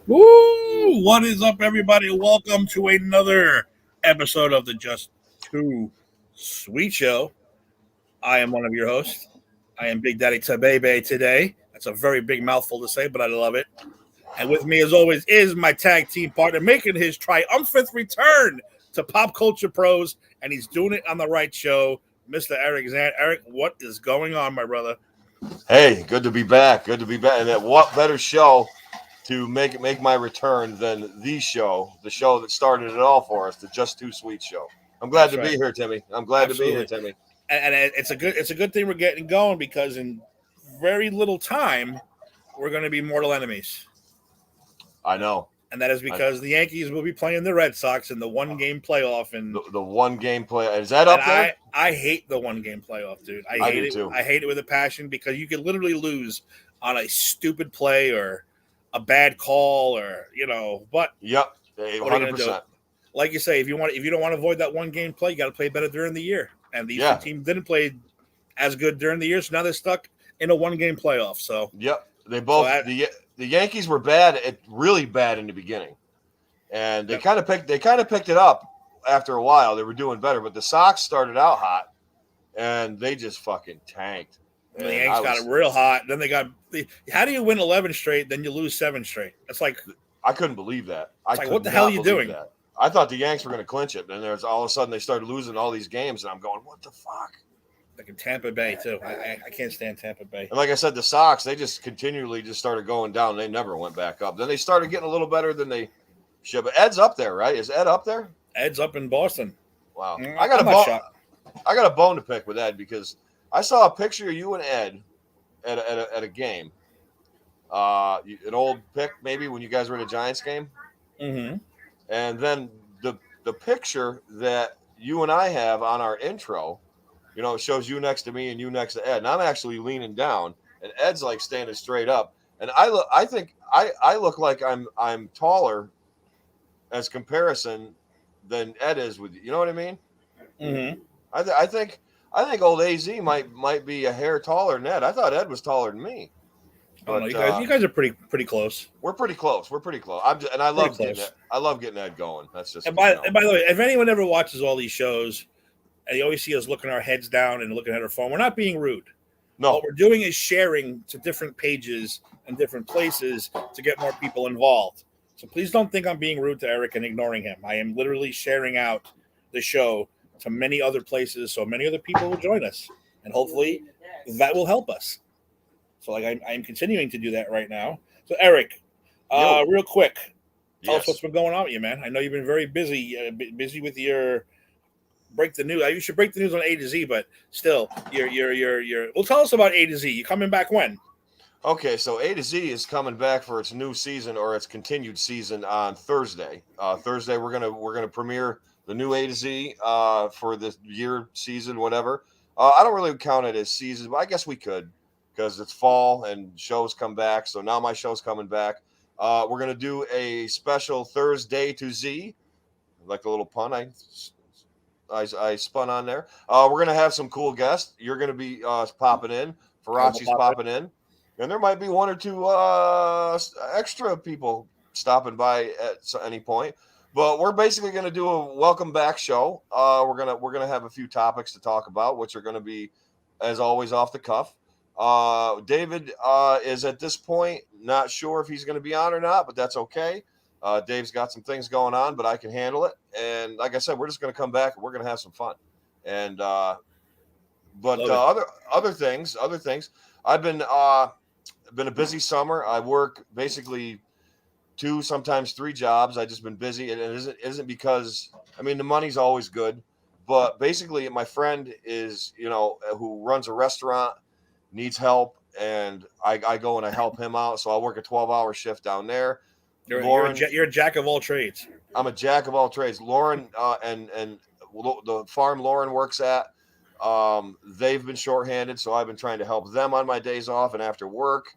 Woo! What is up, everybody? Welcome to another episode of the Just Too Sweet Show. I am one of your hosts. I am Big Daddy Tabebe today. That's a very big mouthful to say, but I love it. And with me, as always, is my tag team partner making his triumphant return to Pop Culture Pros, and he's doing it on the right show, Mr. Eric Zan. Eric, what is going on, my brother? Hey, good to be back. Good to be back. And what better show to make my return than the show that started it all for us, the Just Too Sweet show. I'm glad That's to be right. here, Timmy. I'm glad to be here, Absolutely. Timmy. And it's a good thing we're getting going because in very little time we're going to be mortal enemies, I know. and that is I, because the Yankees will be playing the Red Sox in the one game playoff, the one game play is that and up there? I hate the one game playoff, dude. I I hate do it. too. I hate it with a passion because you can literally lose on a stupid play or a bad call or But Yep, what are you going to do? 100%. Like you say, if you don't want to avoid that one game play, you got to play better during the year. And these two Yeah, teams didn't play as good during the year, so now they're stuck in a one game playoff. yep. They So both that the Yankees were really bad in the beginning, and yep. they kind of picked it up after a while. They were doing better, but the Sox started out hot, and they just fucking tanked. The And Yanks got it real hot. Then they got. How do you win 11 straight? Then you lose 7 straight. I couldn't believe that. I It's like what could the hell are not you believe doing? that. I thought the Yanks were going to clinch it, and there's all of a sudden they started losing all these games, and I'm going, what the fuck? Like in Tampa Bay too. I can't stand Tampa Bay. And like I said, the Sox, they just continually just started going down. They never went back up. Then they started getting a little better than they should. But Ed's up there, right? Is Ed up there? Ed's up in Boston. Wow. I'm not shocked. I got a bone to pick with Ed because I saw a picture of you and Ed at a game. An old pic maybe when you guys were at a Giants game. Mm-hmm. And then the picture that you and I have on our intro, it shows you next to me and you next to Ed. And I'm actually leaning down, and Ed's like standing straight up. And I think I look like I'm taller as comparison than Ed is with you. You know what I mean? Mm-hmm. I think old AZ might be a hair taller than Ed. I thought Ed was taller than me, I don't know. but You guys are pretty close. we're pretty close. We're pretty close. And I Pretty love getting close. it. I love getting Ed going. That's just And by the way, if anyone ever watches all these shows and you always see us looking our heads down and looking at our phone, we're not being rude. What no. we're doing is sharing to different pages and different places to get more people involved. So please don't think I'm being rude to Eric and ignoring him. I am literally sharing out the show to many other places so many other people will join us. And hopefully that will help us. So I'm continuing to do that right now. So Eric, Yo. real quick, tell us what's Yes. been going on with you, man. I know you've been very busy, busy with your break the news. You should break the news on A to Z, but still, you're. Well, tell us about A to Z. You coming back when? Okay, so A to Z is coming back for its new season or its continued season on Thursday. Thursday we're gonna premiere the new A to Z for the year season, whatever. I don't really count it as season, but I guess we could because it's fall and shows come back. So now my show's coming back. We're gonna do a special Thursday to Z, like a little pun I spun on there. We're gonna have some cool guests. You're gonna be popping in. I will Farachi's pop in. popping in, and there might be one or two extra people stopping by at any point. But we're basically gonna do a welcome back show. We're gonna have a few topics to talk about, which are gonna be, as always, off the cuff. David is at this point not sure if he's going to be on or not, but that's okay. Dave's got some things going on, but I can handle it. And like I said, we're just going to come back and we're going to have some fun. And but Love it. other things. I've been a busy summer. I work basically 2, sometimes 3 jobs. I just been busy, and it isn't because I mean the money's always good, but basically my friend is who runs a restaurant needs help, and I go and I help him out. So I work a 12-hour shift down there. Lauren, You're a jack of all trades. I'm a jack of all trades. Lauren and the farm Lauren works at, they've been shorthanded, so I've been trying to help them on my days off and after work.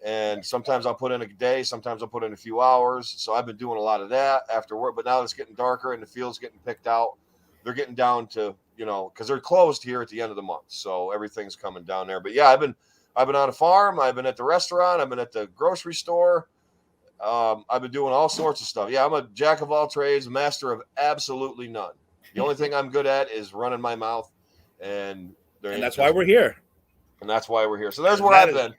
And sometimes I'll put in a day, sometimes I'll put in a few hours. So I've been doing a lot of that after work. But now it's getting darker and the field's getting picked out. They're getting down to because they're closed here at the end of the month, so everything's coming down there. But yeah, I've been on a farm, I've been at the restaurant, I've been at the grocery store. I've been doing all sorts of stuff. Yeah, I'm a jack of all trades, master of absolutely none. The only thing I'm good at is running my mouth, and that's why we're here. And that's why we're here. So there's And where I've been.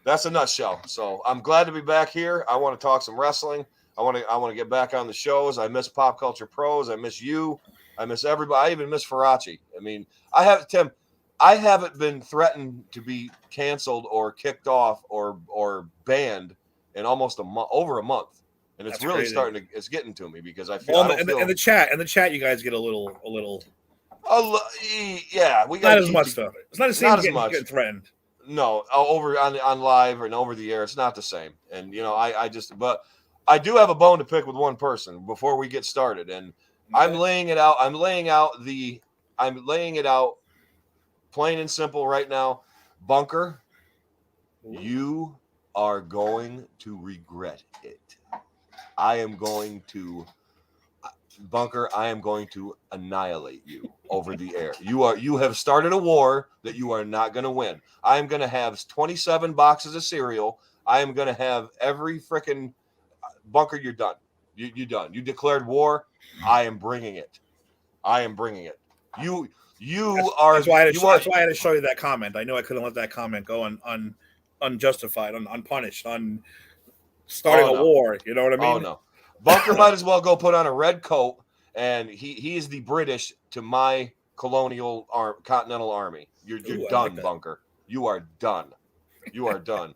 That's a nutshell. So I'm glad to be back here. I want to talk some wrestling. I want to get back on the shows. I miss Pop Culture Pros. I miss you. I miss everybody. I even miss Faraci. I mean, I haven't been threatened to be canceled or kicked off or banned in almost over a month. And it's really crazy. It's getting to me because I feel. In the chat, you guys get a little. Yeah, we got not as much stuff. It's not the same. Not as much. Getting threatened. No, over on live and over the air, it's not the same. And but I do have a bone to pick with one person before we get started, and okay. I'm laying it out plain and simple right now. Bunker, you are going to regret it. Bunker, I am going to annihilate you over the air. You have started a war that you are not going to win. I am going to have 27 boxes of cereal. I am going to have every freaking Bunker. You're done. You're done. You declared war. I am bringing it. That's why I had to show you that comment. I knew I couldn't let that comment go unjustified, unpunished, on starting a war. You know what I mean? Oh no. Bunker might as well go put on a red coat, and he is the British to my Continental Army. You're done, like Bunker. You are done. You are done.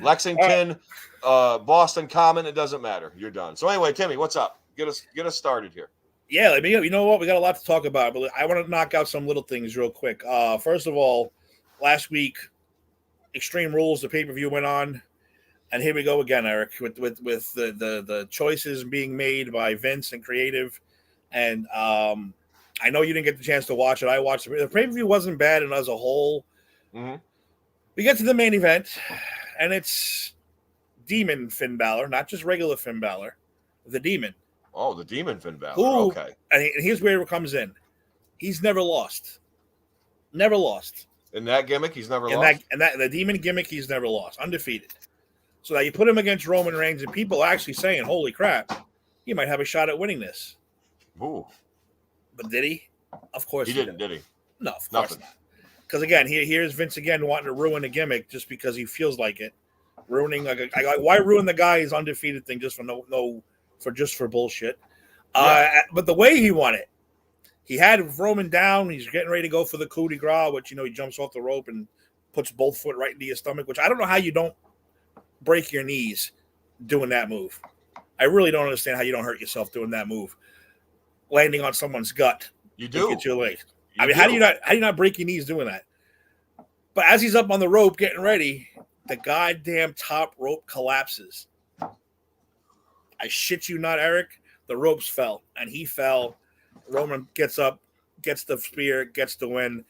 Lexington, Boston Common, it doesn't matter. You're done. So anyway, Timmy, what's up? Get us started here. Yeah, you know what? We got a lot to talk about, but I want to knock out some little things real quick. First of all, last week, Extreme Rules, the pay-per-view went on. And here we go again, Eric, with the choices being made by Vince and creative. And I know you didn't get the chance to watch it. I watched it. The pay-per-view wasn't bad and as a whole. Mm-hmm. We get to the main event, and it's Demon Finn Balor, not just regular Finn Balor, the Demon. Oh, the Demon Finn Balor. Okay. And here's where it comes in. He's never lost. Never lost. In that gimmick, he's never lost? The Demon gimmick, he's never lost. Undefeated. So that you put him against Roman Reigns, and people are actually saying, holy crap, he might have a shot at winning this. Ooh. But did he? Of course he didn't, did he? No, of course not. Because, again, here's Vince again wanting to ruin a gimmick just because he feels like it. Ruining, why ruin the guy's undefeated thing just for bullshit? Yeah. But the way he won it, he had Roman down. He's getting ready to go for the coup de grace, which, he jumps off the rope and puts both foot right into your stomach, which I don't know how you don't break your knees doing that move. I really don't understand how you don't hurt yourself doing that move. Landing on someone's gut. You do. Get your leg. How do you not break your knees doing that? But as he's up on the rope getting ready, the goddamn top rope collapses. I shit you not, Eric. The ropes fell, and he fell. Roman gets up, gets the spear, gets the win.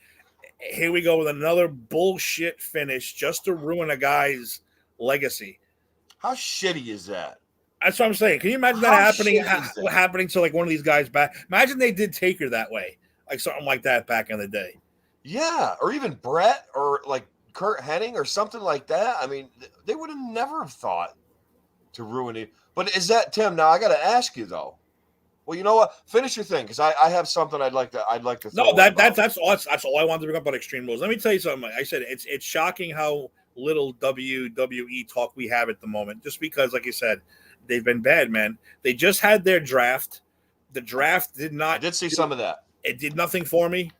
Here we go with another bullshit finish just to ruin a guy's legacy. How shitty is that? That's what I'm saying. Can you imagine that happening to like one of these guys back? Imagine they did Taker that way, like something like that back in the day. Yeah, or even Brett or like Kurt Hennig or something like that. I mean, they would have never thought to ruin it. But is that Tim? Now I got to ask you though. Well, you know what? Finish your thing because I have something I'd like to. No, that's all I wanted to bring up about Extreme Rules. Let me tell you something. I said it's shocking how little WWE talk we have at the moment, just because, like you said, they've been bad, man. They just had their draft. The draft did not. I did see some of that. It did nothing for me.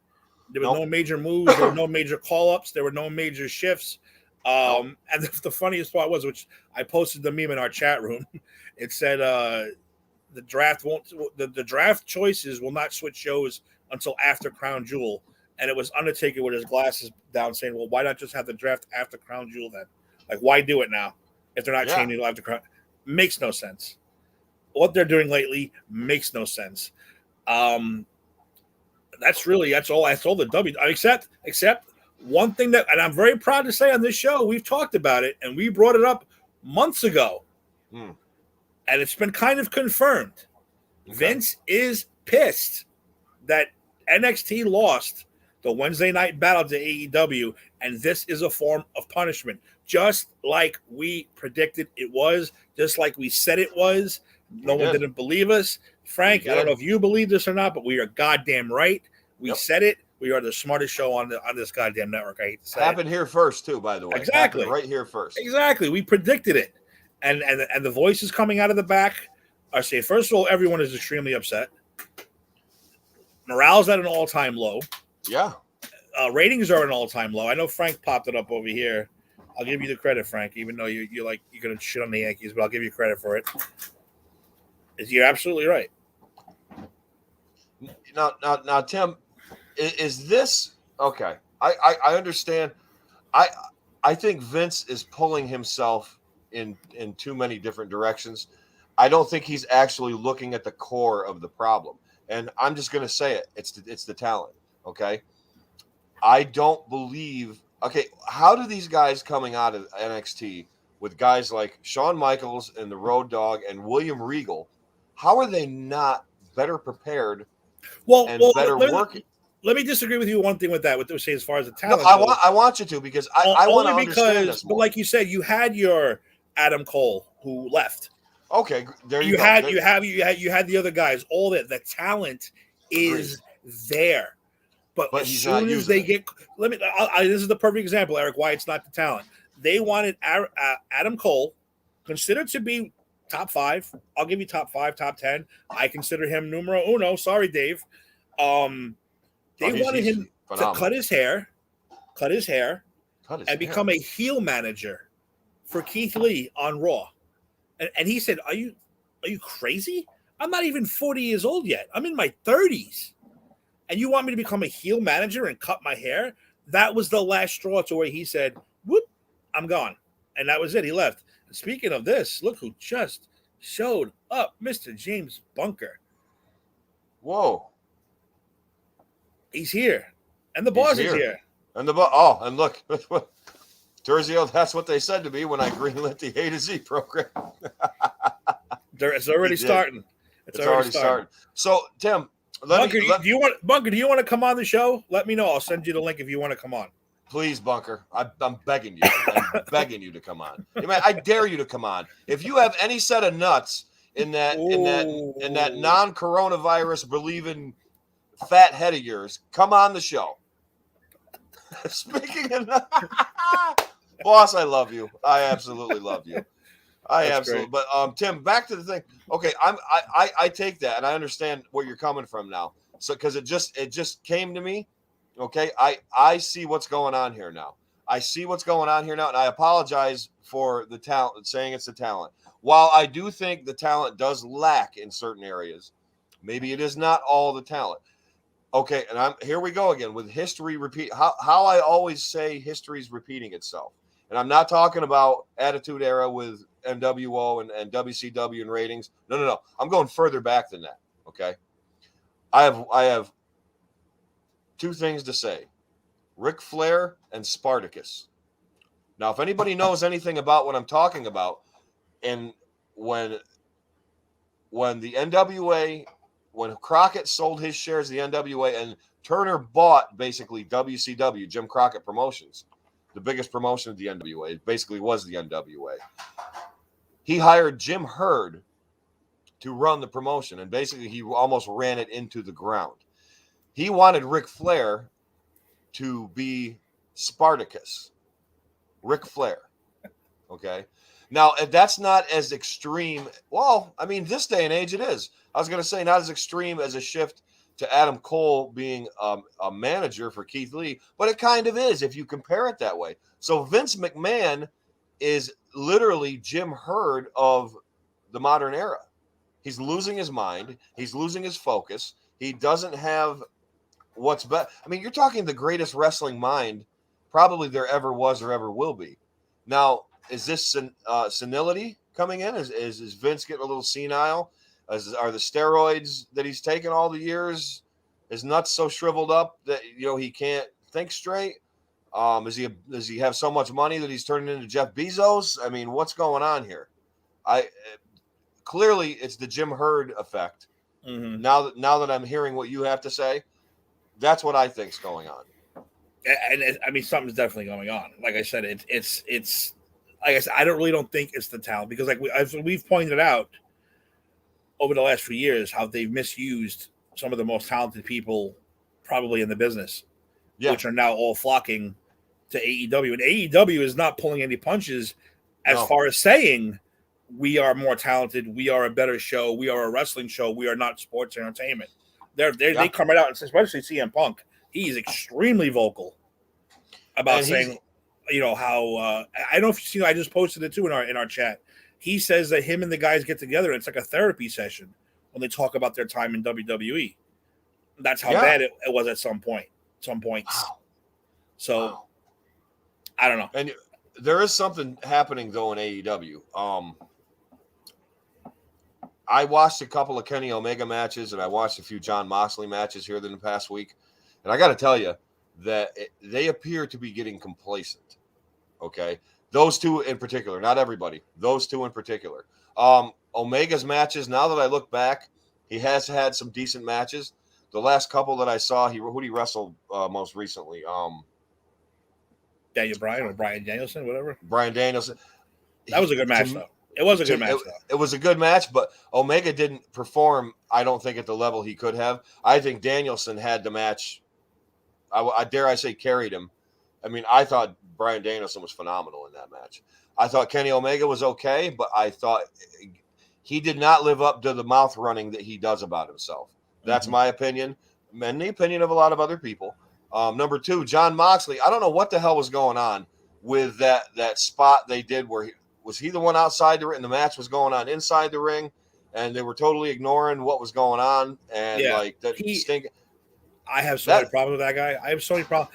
There was no major moves. There were no major call-ups. There were no major shifts. And the funniest part was, which I posted the meme in our chat room. It said the draft won't. The draft choices will not switch shows until after Crown Jewel. And it was Undertaker with his glasses down saying, well, why not just have the draft after Crown Jewel then? Like, why do it now if they're not changing after Crown? Makes no sense. What they're doing lately makes no sense. That's all the W. Except one thing that, and I'm very proud to say on this show, we've talked about it, and we brought it up months ago. And it's been kind of confirmed. Okay. Vince is pissed that NXT lost the Wednesday night battle to AEW, and this is a form of punishment. just like we predicted it was, just like we said it was. No one didn't believe us. Frank, I don't know if you believe this or not, but we are goddamn right. We said it. We are the smartest show on this goddamn network. I hate to say Happened here first, too, by the way. Exactly. Happened right here first. Exactly. We predicted it. And the voices coming out of the back are saying, first of all, everyone is extremely upset. Morale's at an all-time low. Yeah. Ratings are at an all-time low. I know Frank popped it up over here. I'll give you the credit, Frank, even though you're going to shit on the Yankees, but I'll give you credit for it. You're absolutely right. Now, Tim, is this okay? I understand. I think Vince is pulling himself in too many different directions. I don't think he's actually looking at the core of the problem. And I'm just going to say it. It's the talent. Okay. I don't believe. Okay. How do these guys coming out of NXT with guys like Shawn Michaels and the Road Dogg and William Regal, how are they not better prepared and better working? Let me disagree with you one thing with that. What they say as far as the talent. No, I want you to because I want to understand this more. But like you said, you had your Adam Cole who left. Okay, there you go. You had the other guys. All that the talent is there, but as soon as they get, this is the perfect example, Eric, why it's not the talent. They wanted Adam Cole, considered to be top 5. I'll give you top 5, top 10. I consider him numero uno. Sorry, Dave. They wanted him to cut his hair, and become a heel manager for Keith Lee on Raw. And he said, Are you crazy? I'm not even 40 years old yet. I'm in my 30s. And you want me to become a heel manager and cut my hair? That was the last straw to where he said, whoop, I'm gone. And that was it. He left. And speaking of this, look who just showed up, Mr. James Bunker. Whoa. He's here. And the boss is here. And and look. Terzio, that's what they said to me when I greenlit the A to Z program. It's already starting. It's already starting. So, Tim, Bunker, do you want to come on the show? Let me know. I'll send you the link if you want to come on. Please, Bunker. I'm begging you. I'm begging you to come on. I dare you to come on. If you have any set of nuts in that non-coronavirus believing fat head of yours, come on the show. Speaking of boss, I love you. I absolutely love you. Absolutely. Great. But Tim, back to the thing. Okay, I take that and I understand where you're coming from now. So because it just came to me. Okay, I see what's going on here now. I see what's going on here now, and I apologize for the talent, saying it's the talent. While I do think the talent does lack in certain areas, maybe it is not all the talent. Okay, and here we go again with history repeat. How I always say history's repeating itself. And I'm not talking about Attitude Era with NWO and WCW and ratings. No. I'm going further back than that. Okay. I have 2 things to say. Ric Flair and Spartacus. Now, if anybody knows anything about what I'm talking about, and when the NWA, when Crockett sold his shares of the NWA and Turner bought basically WCW, Jim Crockett Promotions, the biggest promotion of the NWA, it basically was the NWA. He hired Jim Herd to run the promotion, and basically he almost ran it into the ground. He wanted Ric Flair to be Spartacus. Ric Flair. Okay. Now, if that's not as extreme, well, I mean, this day and age it is. I was going to say not as extreme as a shift to Adam Cole being a manager for Keith Lee, but it kind of is if you compare it that way. So Vince McMahon is literally Jim Herd of the modern era. He's losing his mind. He's losing his focus. He doesn't have what's best. I mean, you're talking the greatest wrestling mind probably there ever was or ever will be. Now, is this senility coming in? Is Vince getting a little senile? Are the steroids that he's taken all the years, his nuts so shriveled up that he can't think straight? Does he have so much money that he's turning into Jeff Bezos? I mean, what's going on here? Clearly it's the Jim Herd effect. Mm-hmm. Now that I'm hearing what you have to say, that's what I think's going on. And I mean, something's definitely going on. Like I said, it's like I said, I don't think it's the talent because like as we've pointed out over the last few years, how they've misused some of the most talented people probably in the business, Yeah, which are now all flocking to AEW. And AEW is not pulling any punches as no, far as saying we are more talented, we are a better show, we are a wrestling show, we are not sports entertainment. They yeah, come right out, and especially CM Punk, he's extremely vocal about and he's saying, how I don't know if you see. I just posted it too in our chat. He says that him and the guys get together. And it's like a therapy session when they talk about their time in WWE. That's how yeah, bad it was at some points. wow, So wow, I don't know. and there is something happening though in AEW. I watched a couple of Kenny Omega matches, and I watched a few John Moxley matches here in the past week, and I got to tell you that they appear to be getting complacent. Okay, those two in particular, not everybody. Those two in particular. Omega's matches. Now that I look back, he has had some decent matches. The last couple that I saw, who did he wrestle most recently? Daniel Bryan or Brian Danielson, whatever. Brian Danielson. That was a good match, though. It was a good match, though. It was a good match, but Omega didn't perform, I don't think, at the level he could have. I think Danielson had the match, I dare I say, carried him. I mean, I thought Brian Danielson was phenomenal in that match. I thought Kenny Omega was okay, but I thought he did not live up to the mouth running that he does about himself. That's my opinion, and the opinion of a lot of other people. Number two, John Moxley. I don't know what the hell was going on with that spot they did where was he the one outside the ring and the match was going on inside the ring, and they were totally ignoring what was going on, and like that stink. I have so many problems with that guy. I have so many problems.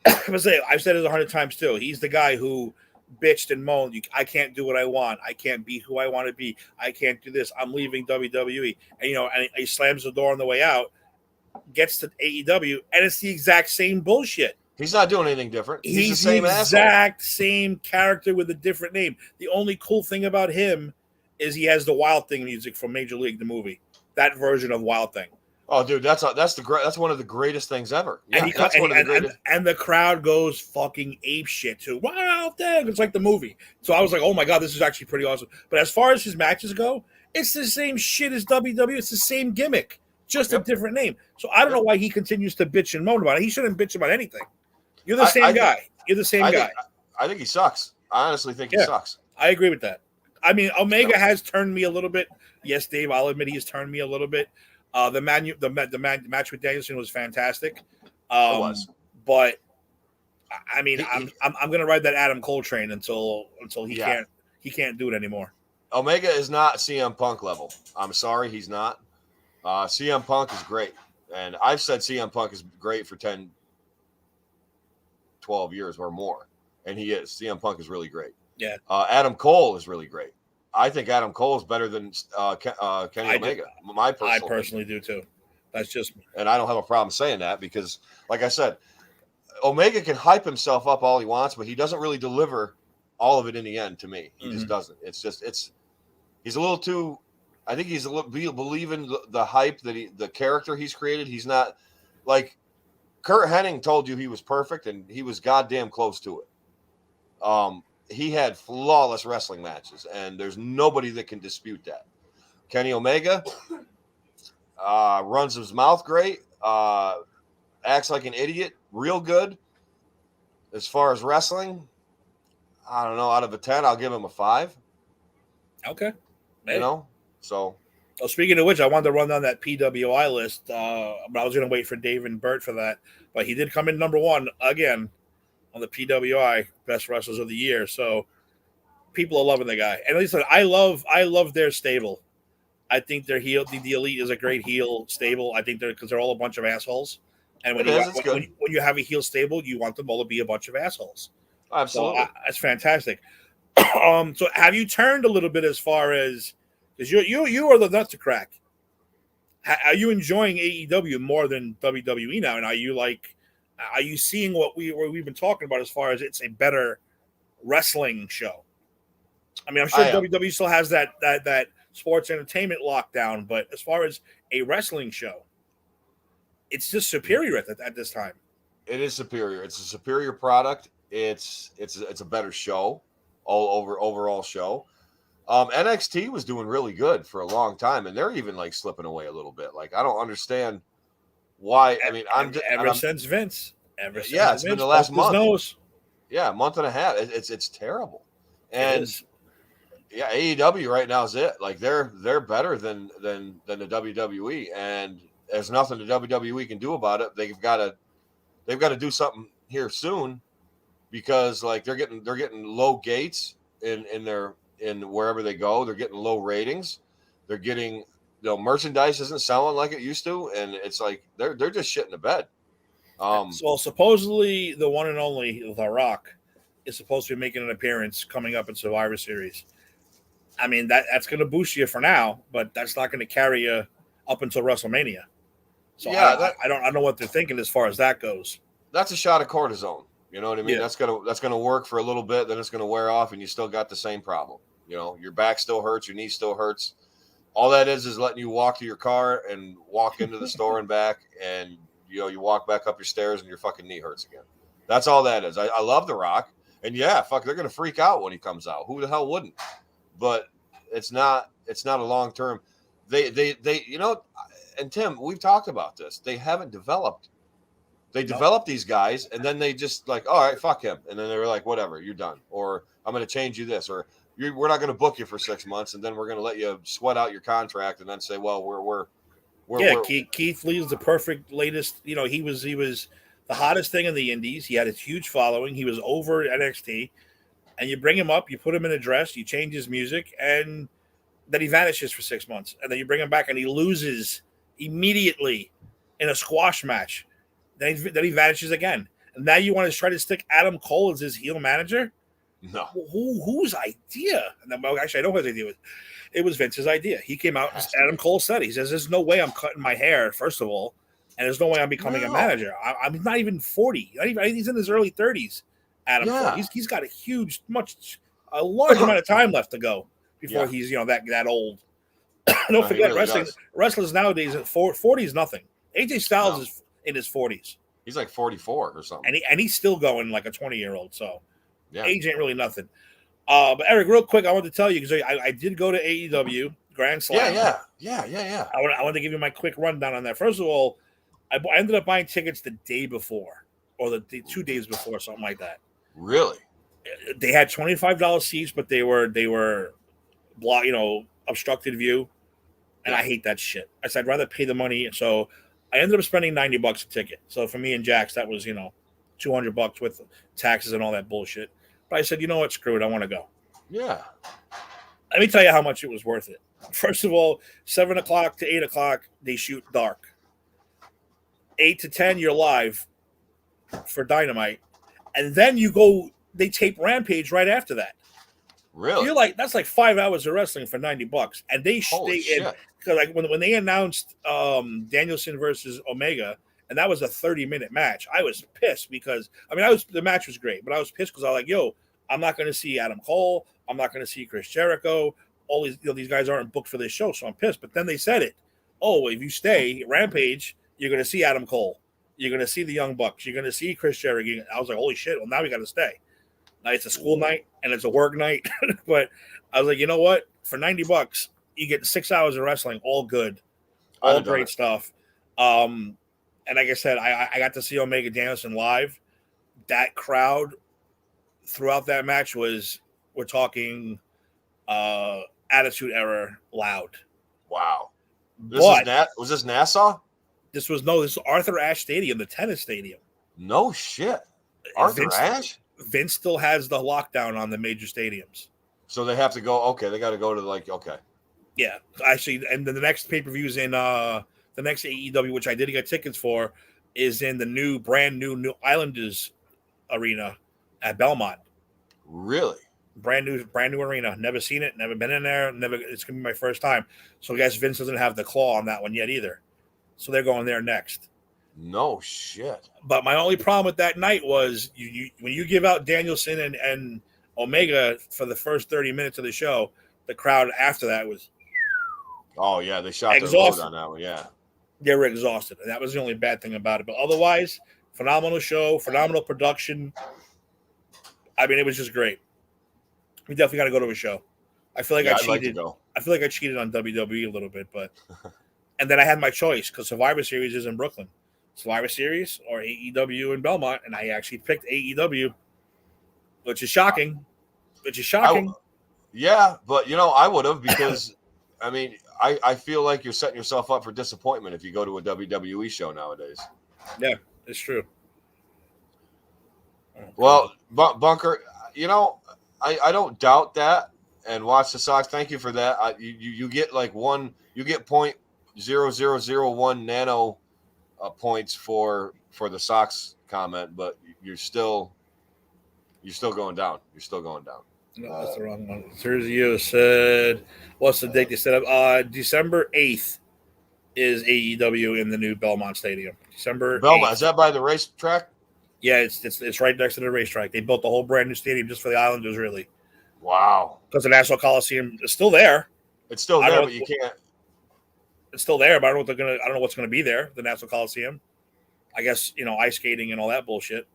I've said it 100 times too. He's the guy who bitched and moaned. I can't do what I want. I can't be who I want to be. I can't do this. I'm leaving WWE. And he slams the door on the way out, gets to AEW, and it's the exact same bullshit. He's not doing anything different. He's the same exact same character with a different name. The only cool thing about him is he has the Wild Thing music from Major League, the movie. That version of Wild Thing. Oh, dude, that's one of the greatest things ever. Yeah, and the crowd goes fucking ape shit too. Wild Thing. It's like the movie. So I was like, oh my god, this is actually pretty awesome. But as far as his matches go, it's the same shit as WWE. It's the same gimmick, just a different name. So I don't know why he continues to bitch and moan about it. He shouldn't bitch about anything. You're the same guy. You're the same guy. I think he sucks. I honestly think he sucks. I agree with that. I mean, Omega has turned me a little bit. Yes, Dave, I'll admit he has turned me a little bit. The match with Danielson was fantastic. It was. But I mean, I'm going to ride that Adam Cole train until he can't do it anymore. Omega is not CM Punk level. I'm sorry, he's not. CM Punk is great, and I've said CM Punk is great for 10, 12 years or more, and he is. CM Punk is really great. Yeah. Adam Cole is really great. I think Adam Cole is better than Kenny Omega. I personally do too. That's just me. And I don't have a problem saying that because, like I said, Omega can hype himself up all he wants, but he doesn't really deliver all of it in the end to me. He just doesn't. He's a little too. I think he's a little believing the hype that the character he's created. He's not like Kurt Hennig told you he was perfect, and he was goddamn close to it. He had flawless wrestling matches, and there's nobody that can dispute that. Kenny Omega runs his mouth great, acts like an idiot, real good. As far as wrestling, I don't know. Out of a 10, I'll give him a 5. Okay. Maybe. So. Well, speaking of which, I wanted to run down that PWI list, but I was going to wait for Dave and Bert for that. But he did come in number 1 again on the PWI Best Wrestlers of the Year. So people are loving the guy. And at least I love their stable. I think their heel, the Elite is a great heel stable. I think because they're all a bunch of assholes. And when you have a heel stable, you want them all to be a bunch of assholes. Absolutely. So, that's fantastic. So have you turned a little bit as far as because you are the nut to crack? Are you enjoying AEW more than WWE now? And are you seeing what we've been talking about as far as it's a better wrestling show? I mean, I'm sure WWE still has that sports entertainment lockdown, but as far as a wrestling show, it's just superior at this time. It is superior. It's a superior product. It's a better show. overall show. NXT was doing really good for a long time, and they're even like slipping away a little bit. Like I don't understand why. I mean, Ever since Vince, it's been the last poked his month. nose. Yeah, a month and a half. It's terrible. It And is. yeah, AEW right now is it. Like they're better than the WWE, and there's nothing the WWE can do about it. They've got to do something here soon because like they're getting low gates in wherever they go. They're getting low ratings. They're getting merchandise isn't selling like it used to, and it's like they're just shitting the bed. So supposedly the one and only The Rock is supposed to be making an appearance coming up in Survivor Series. I mean that's going to boost you for now, but that's not going to carry you up until WrestleMania. So yeah, I don't know what they're thinking as far as that goes. That's a shot of cortisone. You know what I mean? Yeah. That's gonna work for a little bit, then it's gonna wear off, and you still got the same problem. Your back still hurts, your knee still hurts. All that is letting you walk to your car and walk into the store and back, and you walk back up your stairs and your fucking knee hurts again. That's all that is. I love The Rock, and yeah, fuck, they're gonna freak out when he comes out. Who the hell wouldn't? But it's not a long term. They and Tim, we've talked about this. They haven't developed. They develop these guys, and then they just like, all right, fuck him, and then they were like, whatever, you're done, or I'm going to change you this, or we're not going to book you for 6 months, and then we're going to let you sweat out your contract, and then say, well, we're Keith Lee is the perfect latest. He was the hottest thing in the Indies. He had a huge following. He was over NXT, and you bring him up, you put him in a dress, you change his music, and then he vanishes for 6 months, and then you bring him back, and he loses immediately in a squash match. Then he vanishes again. And now you want to try to stick Adam Cole as his heel manager? No. Whose idea? And then, well, actually, I know whose idea it was Vince's idea. He came out, and Adam Cole said, he says, there's no way I'm cutting my hair, first of all, and there's no way I'm becoming a manager. I'm not even 40. He's in his early 30s, Adam Cole. He's got a large amount of time left to go before he's that old. Don't forget, really wrestlers nowadays, 40 is nothing. AJ Styles is in his 40s. He's like 44 or something. And he's still going like a 20-year-old. So age ain't really nothing. But Eric, real quick, I wanted to tell you, because I did go to AEW Grand Slam. Yeah. I wanted to give you my quick rundown on that. First of all, I ended up buying tickets the day before, or the 2 days before, something like that. Really? They had $25 seats, but they were obstructed view. And I hate that shit. I said I'd rather pay the money. So I ended up spending $90 a ticket. So for me and Jax, that was, $200 with taxes and all that bullshit. But I said, you know what? Screw it. I want to go. Yeah. Let me tell you how much it was worth it. First of all, 7 o'clock to 8 o'clock, they shoot dark. 8 to 10, you're live for Dynamite. And then they tape Rampage right after that. Really? You're like, that's like 5 hours of wrestling for $90. And because like when they announced Danielson versus Omega, and that was a 30-minute match, I was pissed because the match was great, but I was pissed because I was like, yo, I'm not going to see Adam Cole, I'm not going to see Chris Jericho. All these guys aren't booked for this show, so I'm pissed. But then they said it. Oh, if you stay Rampage, you're going to see Adam Cole, you're going to see the Young Bucks, you're going to see Chris Jericho. I was like, holy shit! Well, now we got to stay. Now it's a school night and it's a work night, but I was like, you know what? For $90, you get 6 hours of wrestling, all good, all great stuff. And like I said, I got to see Omega Danielson live. That crowd throughout that match we're talking Attitude Era loud. Wow. Was this Nassau? This was Arthur Ashe Stadium, the tennis stadium. No shit. Arthur Ashe? Vince still has the lockdown on the major stadiums. So they have to go, okay, they got to go to okay. Yeah, actually, and then the next pay-per-view is in the next AEW, which I did get tickets for, is in the brand new Islanders arena at Belmont. Really? Brand new arena. Never seen it, never been in there, it's going to be my first time. So I guess Vince doesn't have the claw on that one yet either. So they're going there next. No shit. But my only problem with that night was when you give out Danielson and Omega for the first 30 minutes of the show, the crowd after that was they shot their load on that one. Yeah, they were exhausted, and that was the only bad thing about it. But otherwise, phenomenal show, phenomenal production. I mean, it was just great. We definitely got to go to a show. I feel like I Yeah, I'd like to cheated. go. I feel like I cheated on WWE a little bit, but and then I had my choice because Survivor Series is in Brooklyn, Survivor Series or AEW in Belmont, and I actually picked AEW, which is shocking. Which is I shocking. Yeah, but I would have because I mean I feel like you're setting yourself up for disappointment if you go to a WWE show nowadays. Yeah, it's true. Well, Bunker, I don't doubt that. And watch the Sox. Thank you for that. You get like you get 0.0001 nano points for the Sox comment, but you're still going down. You're still going down. No, that's the wrong one. Sergio said, "What's the date they set up? December 8th is AEW in the new Belmont Stadium. December Belmont, is 8th. that by the racetrack? Yeah, it's right next to the racetrack. They built the whole brand new stadium just for the Islanders, really, Wow. because the Nassau Coliseum is still there. It's still I there, don't but know. you can't. It's still there, but I don't know what they're gonna. I don't know what's gonna be there. The Nassau Coliseum. I guess ice skating and all that bullshit.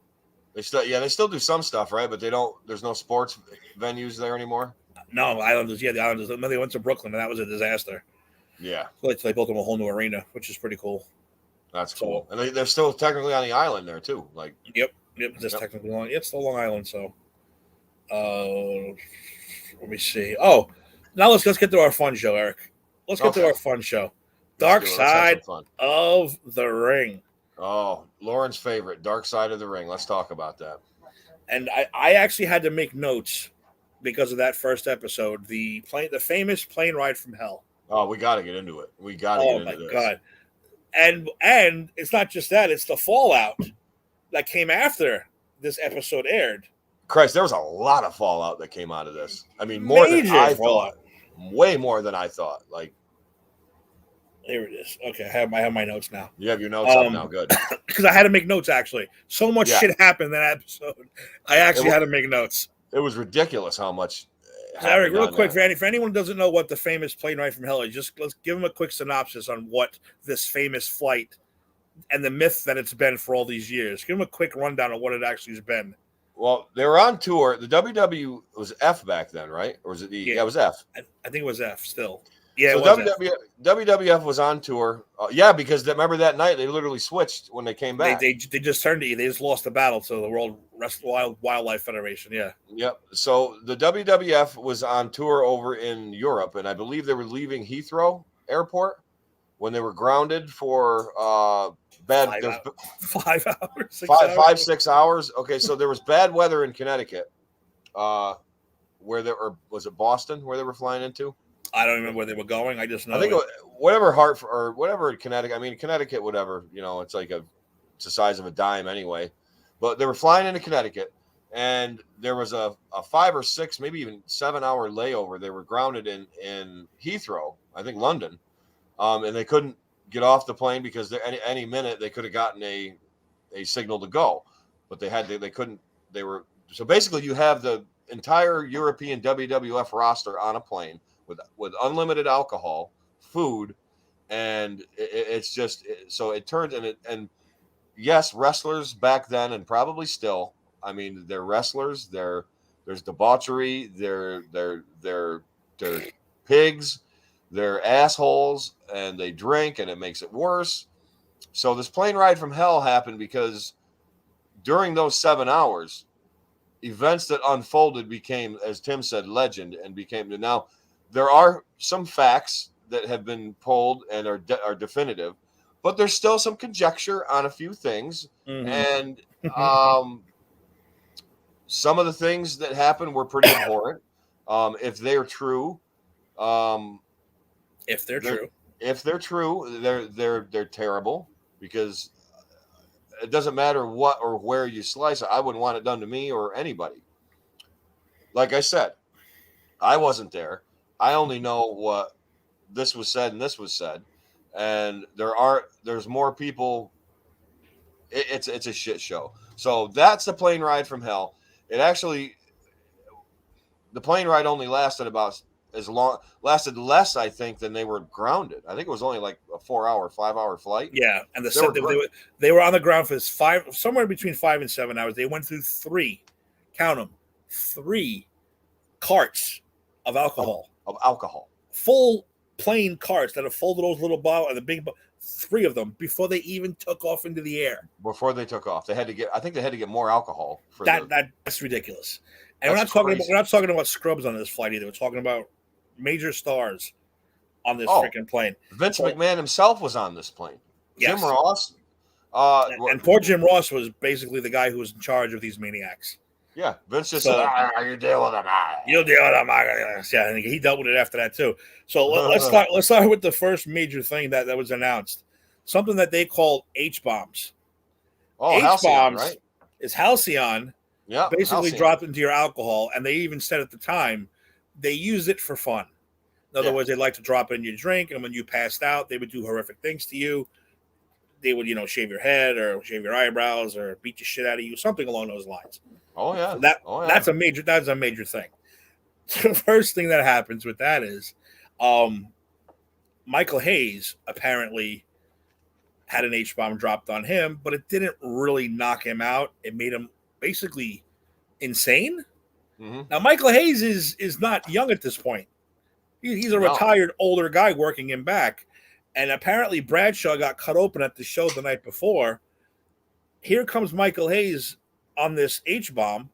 They still do some stuff, right? But they don't. There's no sports venues there anymore. No, Islanders. Yeah, the Islanders. They went to Brooklyn, and that was a disaster. Yeah, So they built them a whole new arena, which is pretty cool. that's So, cool. And they're still technically on the island there too. Like, yep. Just yep. technically long. It's still Long Island. So, let me see. Oh, now let's get to our fun show, Eric. Let's get to our fun show. Dark Let's have some Side fun. of the Ring. Oh, Lauren's favorite, Dark Side of the Ring. Let's talk about that. And I actually had to make notes because of that first episode, the famous plane ride from hell. Oh, we got to get into it. We got to get into this. Oh my god! And it's not just that; it's the fallout that came after this episode aired. Christ, there was a lot of fallout that came out of this. I mean, more than I thought. Way more than I thought. Like, here it is. Okay, I have my notes now. You have your notes up now. Good. Because I had to make notes, actually. So much shit happened in that episode. I actually had to make notes. It was ridiculous how much. Eric, real quick, for anyone who doesn't know what the famous plane ride from hell is, let's give them a quick synopsis on what this famous flight and the myth that it's been for all these years. Give them a quick rundown of what it actually has been. Well, they were on tour. The WW was F back then, right? Or was it E? Yeah, it was F. I think it was F still. Yeah, so WWF was on tour. Because remember that night they literally switched when they came back. They just turned to E. They just lost the battle to the World Wildlife Federation. Yeah. Yep. So the WWF was on tour over in Europe, and I believe they were leaving Heathrow Airport when they were grounded for 5 hours. 6 hours. Okay, so there was bad weather in Connecticut. Was it Boston where they were flying into? I don't remember where they were going. I just know. I think whatever Hartford or whatever Connecticut. I mean, Connecticut, whatever. It's like it's the size of a dime anyway. But they were flying into Connecticut, and there was a 5 or 6, maybe even 7 hour layover. They were grounded in Heathrow, I think London, and they couldn't get off the plane because any minute they could have gotten a signal to go, but they couldn't. So basically you have the entire European WWF roster on a plane with unlimited alcohol, food, and it's just so it turned and yes, wrestlers back then and probably still. I mean, they're wrestlers. There's debauchery. They're pigs. They're assholes, and they drink, and it makes it worse. So this plane ride from hell happened because during those 7 hours, events that unfolded became, as Tim said, legend, and became now. There are some facts that have been pulled and are definitive, but there's still some conjecture on a few things. Mm-hmm. And some of the things that happened were pretty abhorrent. If they're true, if they're true, they're terrible because it doesn't matter what or where you slice it. I wouldn't want it done to me or anybody. Like I said, I wasn't there. I only know what this was said and this was said, and there's more people. It's a shit show. So that's the plane ride from hell. The plane ride only lasted lasted less, I think, than they were grounded. I think it was only like a 5-hour flight. Yeah, and they were on the ground for somewhere between 5 and 7 hours. They went through 3, count them, 3 carts of alcohol, full plain carts that have folded those little bottles and the big, 3 of them before they even took off into the air. Before they took off, I think they had to get more alcohol for that's ridiculous. And that's we're not talking about scrubs on this flight either. We're talking about major stars on this freaking plane. Vince McMahon himself was on this plane. Yes. Jim Ross. And poor Jim Ross was basically the guy who was in charge of these maniacs. Yeah, Vince just said, "You deal with them. You deal with them." Yeah, and he dealt with it after that too. So let's start with the first major thing that was announced. Something that they called H-bombs. Oh, H-bombs, right? Is halcyon. Yeah, basically dropped into your alcohol, and they even said at the time they used it for fun. In other words, they'd like to drop it in your drink, and when you passed out, they would do horrific things to you. They would, shave your head or shave your eyebrows or beat the shit out of you, something along those lines. Oh yeah, so that's a major thing. The first thing that happens with that is, Michael Hayes apparently had an H-bomb dropped on him, but it didn't really knock him out. It made him basically insane. Mm-hmm. Now, Michael Hayes is not young at this point. He's a retired older guy working him back. And apparently Bradshaw got cut open at the show the night before. Here comes Michael Hayes on this H-bomb,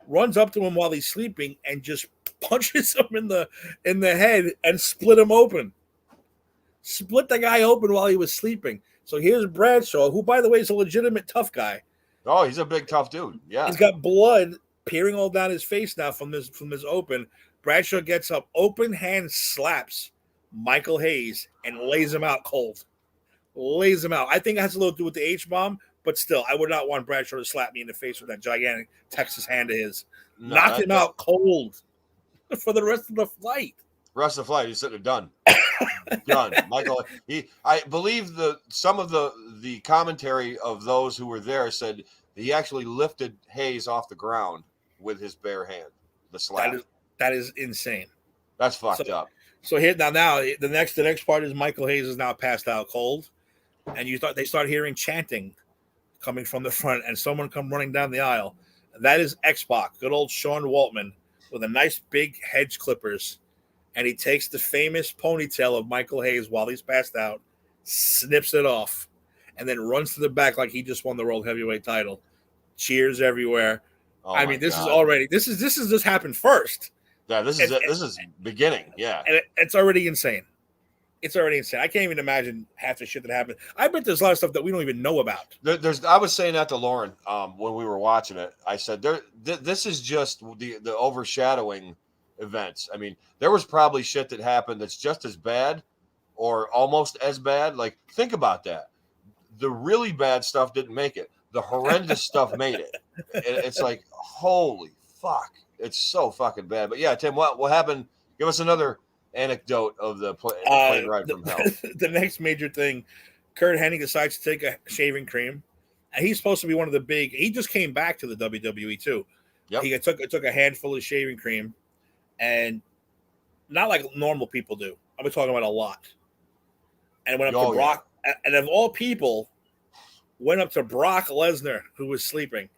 runs up to him while he's sleeping and just punches him in the head and split him open. Split the guy open while he was sleeping. So here's Bradshaw, who, by the way, is a legitimate tough guy. Oh, he's a big tough dude. Yeah, he's got blood peering all down his face now from this open. Bradshaw gets up, open hand slaps Michael Hayes and lays him out cold. Lays him out. I think it has a little to do with the H-bomb, but still, I would not want Bradshaw to slap me in the face with that gigantic Texas hand of his. No, knocked him out cold for the rest of the flight. Rest of the flight, he said it done. Done. Michael, I believe some of the commentary of those who were there said he actually lifted Hayes off the ground with his bare hand. The slap. That is insane. That's fucked up. So here now the next part is Michael Hayes is now passed out cold, and they start hearing chanting coming from the front, and someone come running down the aisle. That is X-Pac, good old Sean Waltman, with a nice big hedge clippers, and he takes the famous ponytail of Michael Hayes while he's passed out, snips it off, and then runs to the back like he just won the World Heavyweight title. Cheers everywhere. Oh, I mean, this has just happened first. Yeah, this is beginning. Yeah, and it's already insane. It's already insane. I can't even imagine half the shit that happened. I bet there's a lot of stuff that we don't even know about. I was saying that to Lauren when we were watching it. I said, this is just the overshadowing events. I mean, there was probably shit that happened that's just as bad or almost as bad. Like, think about that. The really bad stuff didn't make it. The horrendous stuff made it. It's like, holy fuck. It's so fucking bad. But yeah, Tim, what happened? Give us another anecdote of the plane ride from hell. The next major thing, Kurt Hennig decides to take a shaving cream, and he's supposed to be one of the big. He just came back to the WWE too. Yep. He took a handful of shaving cream, and not like normal people do. I'm talking about a lot. And went up to Brock, and of all people, went up to Brock Lesnar, who was sleeping,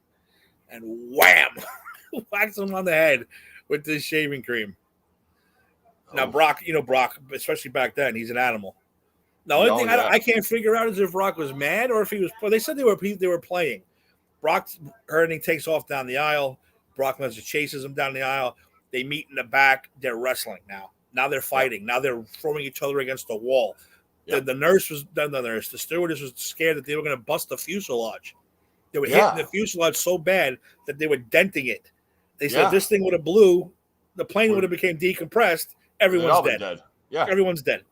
and wham, whacks him on the head with this shaving cream. Now, Brock, especially back then, he's an animal. The only thing I can't figure out is if Brock was mad or if he was. Well, they said they were playing. Brock Hennig takes off down the aisle. Brock Lesnar chases him down the aisle. They meet in the back. They're wrestling now. Now they're fighting. Now they're throwing each other against the wall. Yep. The stewardess was scared that they were going to bust the fuselage. They were hitting the fuselage so bad that they were denting it. They said if this thing would have blew, the plane would have became decompressed. Everyone's dead. Yeah, everyone's dead.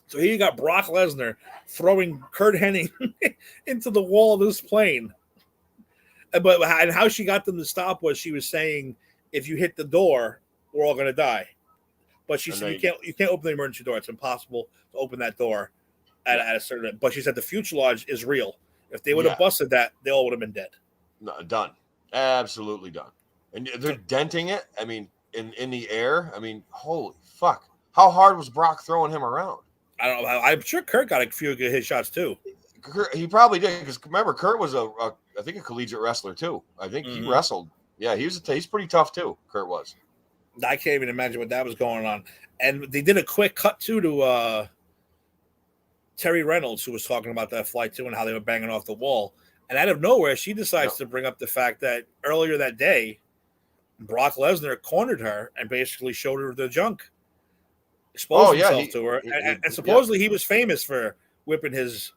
So here you got Brock Lesnar throwing Kurt Hennig into the wall of this plane. And how she got them to stop was she was saying, if you hit the door, we're all going to die. But she said you can't open the emergency door. It's impossible to open that door at a certain. But she said the fuselage is real. If they would have busted that, they all would have been dead. No, done. Absolutely done. And they're denting it. I mean, in the air. I mean, holy fuck! How hard was Brock throwing him around? I don't know. I'm sure Kurt got a few good hit shots too. He probably did, because remember, Kurt was I think a collegiate wrestler too. I think he wrestled. Yeah, he's pretty tough too. Kurt was. I can't even imagine what that was going on. And they did a quick cut to Terry Reynolds, who was talking about that flight too, and how they were banging off the wall. And out of nowhere, she decides Yep. to bring up the fact that earlier that day, Brock Lesnar cornered her and basically showed her the junk, exposed himself to her, and supposedly he was famous for whipping his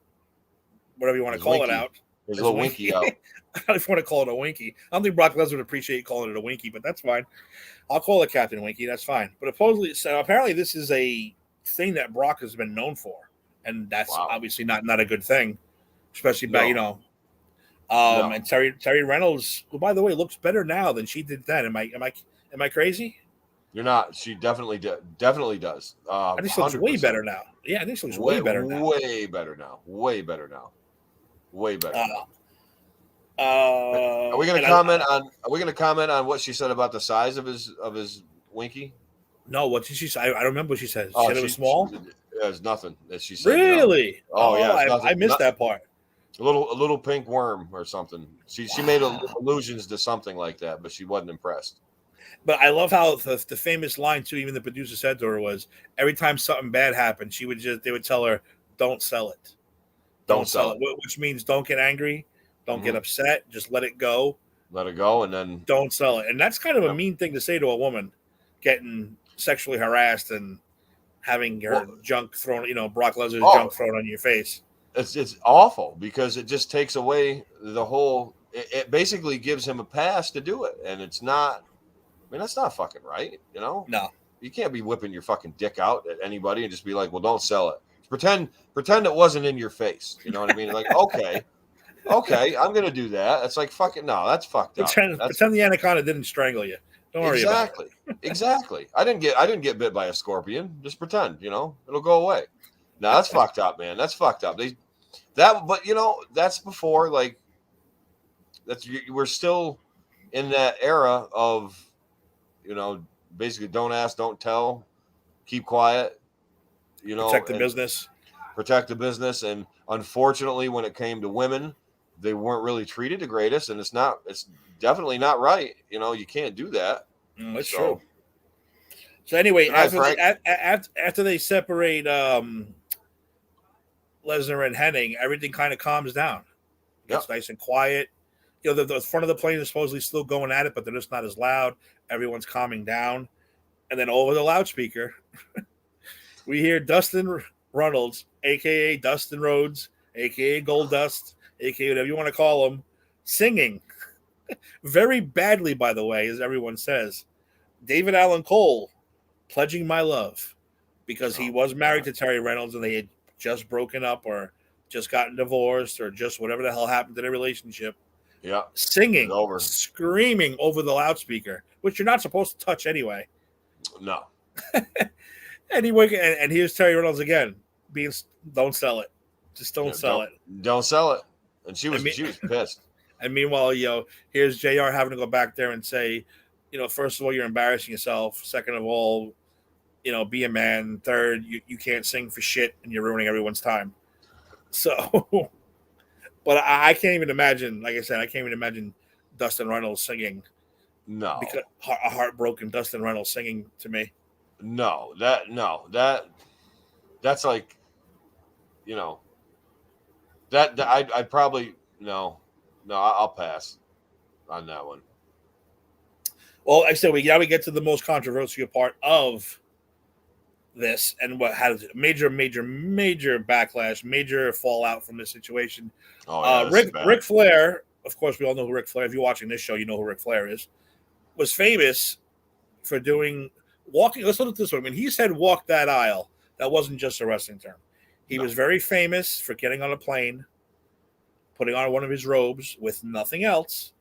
whatever you want to call winky. it out. His little winky out. I don't even want to call it a winky. I don't think Brock Lesnar would appreciate calling it a winky, but that's fine. I'll call it Captain Winky. That's fine. But apparently this is a thing that Brock has been known for, and that's obviously not a good thing, especially back, And Terry Reynolds, who by the way looks better now than she did then. Am I crazy? You're not. She definitely does. I think she looks way better now. Yeah, I think she looks way better now. Way better now. Way better now. Way better. Are we going to comment on? Are we going to comment on what she said about the size of his winky? No, what did she say? I don't remember what she said. She said it was small. There's nothing that she said. Really? Yeah. I missed that part. A little pink worm or something. She made allusions to something like that, but she wasn't impressed. But I love how the famous line too. Even the producer said to her was, every time something bad happened, they would tell her, "Don't sell it, don't sell it," which means don't get angry, don't get upset, just let it go. Let it go, and then don't sell it. And that's kind of a mean thing to say to a woman, getting sexually harassed and having her junk thrown, Brock Lesnar's junk thrown on your face. It's awful because it just takes away the whole. It basically gives him a pass to do it, and it's not. I mean, that's not fucking right, No, you can't be whipping your fucking dick out at anybody and just be like, "Well, don't sell it." Pretend it wasn't in your face. You know what I mean? Like, okay, I'm gonna do that. It's like fucking no, that's fucked up. Pretend the anaconda didn't strangle you. Don't worry about it. Exactly. I didn't get bit by a scorpion. Just pretend, it'll go away. No, that's fucked up, man. That's fucked up. That's before we're still in that era of, basically don't ask, don't tell, keep quiet, protect the business. Protect the business. And unfortunately, when it came to women, they weren't really treated the greatest, and it's definitely not right. You can't do that. That's true. So anyway, after they separate Lesnar and Hennig, everything kind of calms down. It's nice and quiet. The front of the plane is supposedly still going at it, but they're just not as loud. Everyone's calming down. And then over the loudspeaker, we hear Dustin Runnels, a.k.a. Dustin Rhodes, a.k.a. Goldust, a.k.a. whatever you want to call him, singing. Very badly, by the way, as everyone says. David Allen Cole, pledging my love, because he was married to Terry Reynolds and they had just broken up or just gotten divorced or just whatever the hell happened to their relationship. Yeah. Singing, screaming over the loudspeaker, which you're not supposed to touch anyway. No. Anyway, and here's Terry Reynolds again, don't sell it. Just don't sell it. Don't sell it. And she was pissed. And meanwhile, here's JR having to go back there and say, first of all, you're embarrassing yourself. Second of all, be a man. Third, you can't sing for shit and you're ruining everyone's time. So, but I can't even imagine, like I said, Dustin Reynolds singing. No. Because a heartbroken Dustin Reynolds singing to me. That's like, I'd probably, I'll pass on that one. Well, like I said, we get to the most controversial part of this and what had major backlash, major fallout from this situation. Ric Flair, of course, we all know who Ric Flair. If you're watching this show, you know who Ric Flair is. Was famous for doing walking. Let's look at this one. When he said "walk that aisle," that wasn't just a wrestling term. He was very famous for getting on a plane, putting on one of his robes with nothing else,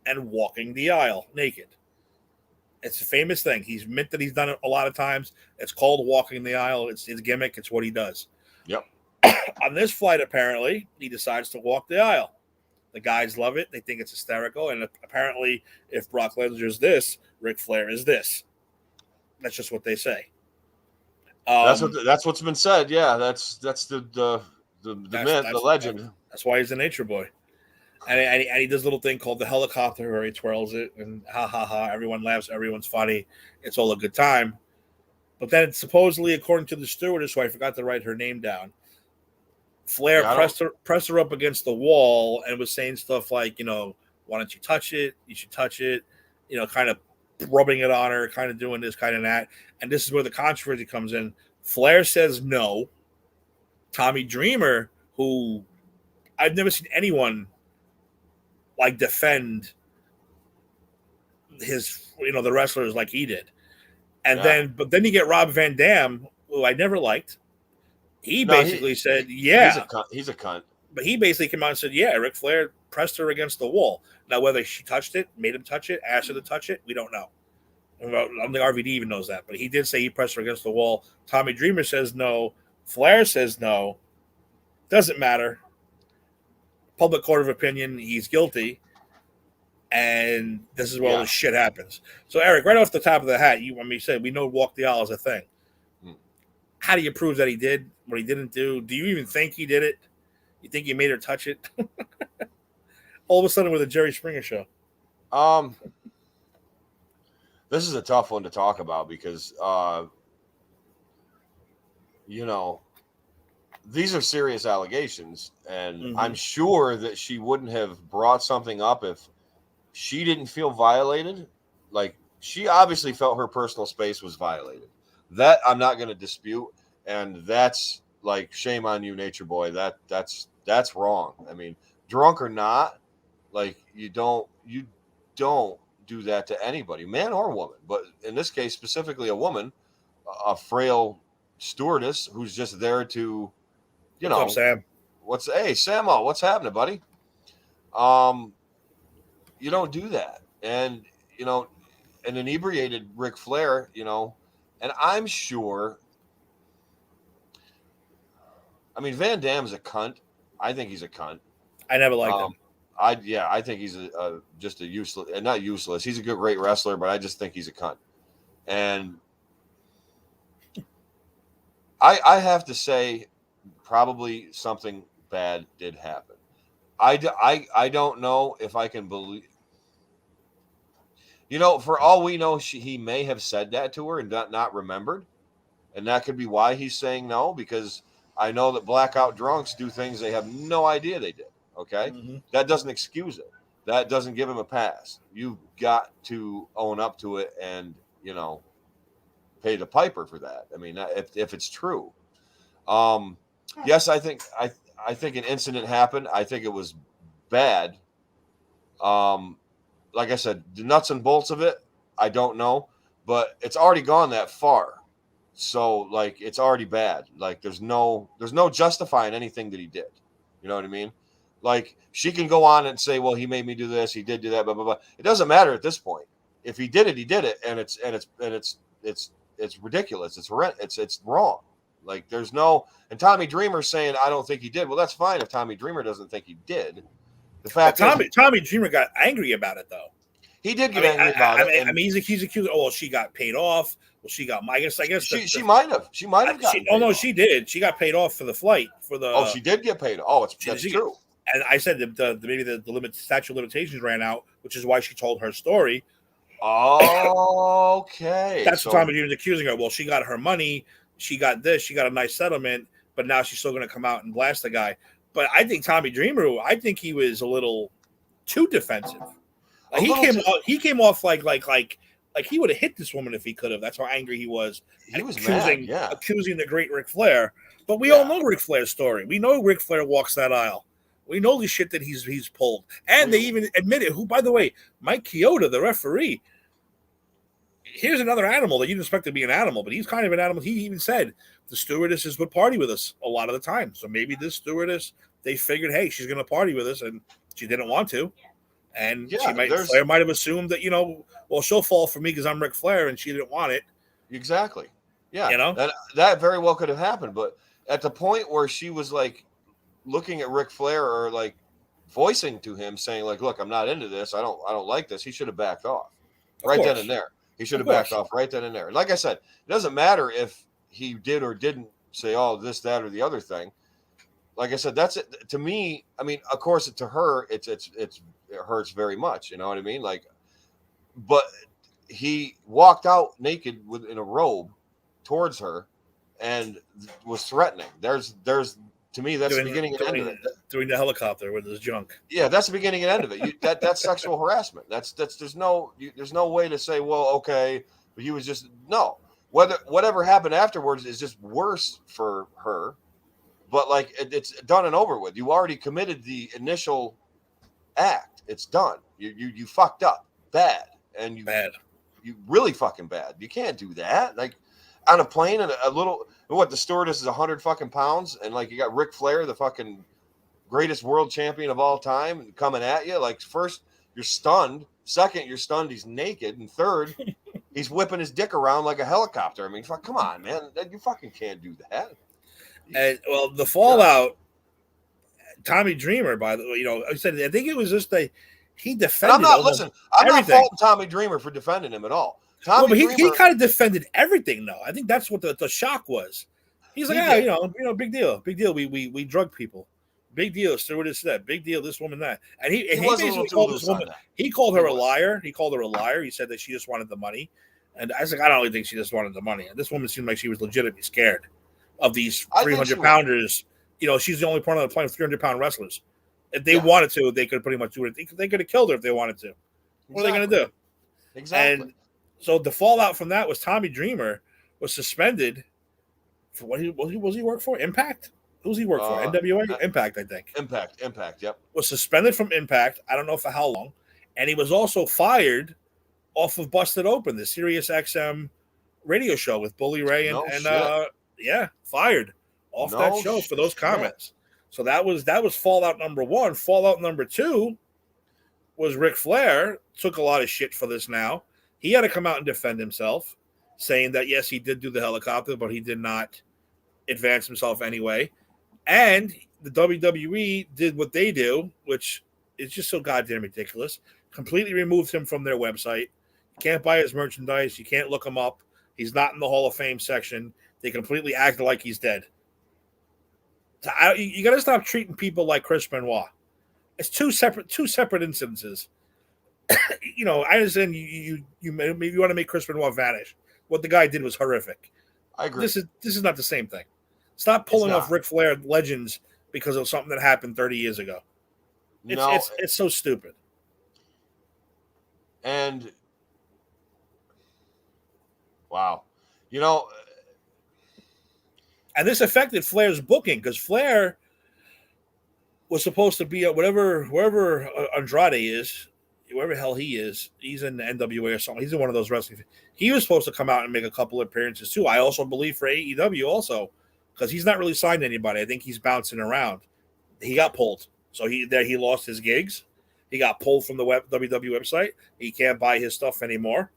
and walking the aisle naked. It's a famous thing. He's meant that he's done it a lot of times. It's called walking the aisle. It's his gimmick. It's what he does. Yep. On this flight, apparently, he decides to walk the aisle. The guys love it. They think it's hysterical. And apparently, if Brock Lesnar is this, Ric Flair is this. That's just what they say. That's what's been said. Yeah, that's the myth, the legend. That's why he's a nature boy. And he does a little thing called the helicopter where he twirls it, and ha ha ha, everyone laughs, everyone's funny, it's all a good time. But then, supposedly, according to the stewardess, who I forgot to write her name down, Flair Yeah, I don't. pressed her up against the wall and was saying stuff like, why don't you touch it? You should touch it. Kind of rubbing it on her, kind of doing this, kind of that. And this is where the controversy comes in. Flair says no. Tommy Dreamer, who I've never seen anyone like defend the wrestlers like he did. And Yeah. but then you get Rob Van Dam, who I never liked. He No, basically said, he's a yeah. cunt. He's a cunt. But he basically came out and said, yeah, Ric Flair pressed her against the wall. Now, whether she touched it, made him touch it, asked her to touch it, we don't know. I don't think RVD even knows that. But he did say he pressed her against the wall. Tommy Dreamer says no. Flair says no. Doesn't matter. Public court of opinion, he's guilty. And this is where all this shit happens. So, Eric, right off the top of the hat, you said we know walk the aisle is a thing. How do you prove that he did what he didn't do? Do you even think he did it? You think he made her touch it? All of a sudden with a Jerry Springer show. This is a tough one to talk about because these are serious allegations, and I'm sure that she wouldn't have brought something up if she didn't feel violated. Like, she obviously felt her personal space was violated. That I'm not going to dispute, and that's like, shame on you, Nature Boy. That's wrong. I mean, drunk or not, like, you don't do that to anybody, man or woman. But in this case, specifically a woman, a frail stewardess who's just there to, What's up, Sam? Hey, Samo, what's happening, buddy? You don't do that. And, an inebriated Ric Flair, and I'm sure, I mean, Van Dam's a cunt. I think he's a cunt. I never liked him. I think he's just a useless, and not useless. He's a great wrestler, but I just think he's a cunt. And I have to say, probably something bad did happen. I don't know if I can believe. For all we know, he may have said that to her and not remembered, and that could be why he's saying no. Because I know that blackout drunks do things they have no idea they did. Okay, that doesn't excuse it. That doesn't give him a pass. You've got to own up to it and pay the piper for that. I mean, if it's true. Yes, I think an incident happened. I think it was bad. Like I said, the nuts and bolts of it, I don't know, but it's already gone that far. So, like, it's already bad. Like, there's no justifying anything that he did. You know what I mean? Like, she can go on and say, well, he made me do this, he did do that, blah blah blah. It doesn't matter at this point. If he did it, he did it, and it's ridiculous. It's wrong. Like, there's no. And Tommy Dreamer saying, I don't think he did. Well, that's fine if Tommy Dreamer doesn't think he did. The fact Tommy Dreamer got angry about it, though. He did get angry about it. I mean, he's accused. Oh, well, she got paid off. Well, she got. I guess. She might have. She might have gotten. Oh no, she did. She got paid off for the flight for the. Oh, she did get paid. Oh, that's true. And I said that maybe the statute of limitations ran out, which is why she told her story. Oh, okay. That's what Tommy Dreamer's accusing her. Well, she got her money. She got this. She got a nice settlement, but now she's still going to come out and blast the guy. But I think Tommy Dreamer. I think he was a little too defensive. He came off like he would have hit this woman if he could have. That's how angry he was. He was accusing the great Ric Flair. But we all know Ric Flair's story. We know Ric Flair walks that aisle. We know the shit that he's pulled. And they even admitted, who, by the way, Mike Chioda, the referee, here's another animal that you'd expect to be an animal, but he's kind of an animal. He even said the stewardesses would party with us a lot of the time. So maybe this stewardess, they figured, hey, she's going to party with us, and she didn't want to. And Flair might have assumed that, well, she'll fall for me because I'm Ric Flair, and she didn't want it. Exactly. Yeah. That very well could have happened. But at the point where she was like looking at Ric Flair or like voicing to him saying like, look, I'm not into this. I don't like this. He should have backed off then and there. He should have backed off right then and there. And like I said, it doesn't matter if he did or didn't say, oh, this, that, or the other thing. like I said, that's it to me. I mean, of course, to her, it hurts very much. You know what I mean? Like, but he walked out naked in a robe towards her and was threatening. There's to me that's the beginning and end of it. Doing the helicopter with his junk. Yeah, that's the beginning and end of it. That's sexual harassment. That's there's no way to say, well, okay, but he was just no. Whatever happened afterwards is just worse for her. But like it's done and over with. You already committed the initial act. It's done. You fucked up bad, and you really fucking bad. You can't do that. Like on a plane and a little the stewardess is 100 fucking pounds, and like you got Ric Flair, the fucking greatest world champion of all time, coming at you. Like first you're stunned, second you're stunned he's naked, and third he's whipping his dick around like a helicopter. I mean, come on, man, you fucking can't do that. And well, the fallout. Tommy Dreamer, by the way, I said I think it was just he defended. I'm not faulting Tommy Dreamer for defending him at all. But he kind of defended everything, though. I think that's what the shock was. He's like, big deal. We drug people. Big deal. Stewardess that. Big deal. This woman that. And he basically called this woman. He called her a liar. He said that she just wanted the money. And I was like, I don't really think she just wanted the money. And this woman seemed like she was legitimately scared of these 300-pounders. She's the only part on the planet with 300-pound wrestlers. If they wanted to, they could pretty much do it. They could have killed her if they wanted to. What are they going to do? Exactly. And so the fallout from that was Tommy Dreamer was suspended for what he work for? Impact? Who was he work for? NWA? Impact, I think. Impact, yep. Was suspended from Impact. I don't know for how long. And he was also fired off of Busted Open, the Sirius XM radio show with Bully Ray fired off that show for those comments. So that was fallout number one. Fallout number two was Ric Flair took a lot of shit for this now. He had to come out and defend himself, saying that, yes, he did do the helicopter, but he did not advance himself anyway. And the WWE did what they do, which is just so goddamn ridiculous. Completely removed him from their website. You can't buy his merchandise. You can't look him up. He's not in the Hall of Fame section. They completely acted like he's dead. You got to stop treating people like Chris Benoit. It's two separate incidences. I understand you maybe want to make Chris Benoit vanish. What the guy did was horrific. I agree. This is not the same thing. Stop pulling off Ric Flair legends because of something that happened 30 years ago. It's so stupid. And wow, and this affected Flair's booking because Flair was supposed to be at wherever Andrade is, wherever the hell he is. He's in the NWA or something. He's in one of those wrestling. He was supposed to come out and make a couple of appearances too. I also believe for AEW also because he's not really signed to anybody. I think he's bouncing around. He got pulled, so he lost his gigs. He got pulled from the WWE website. He can't buy his stuff anymore.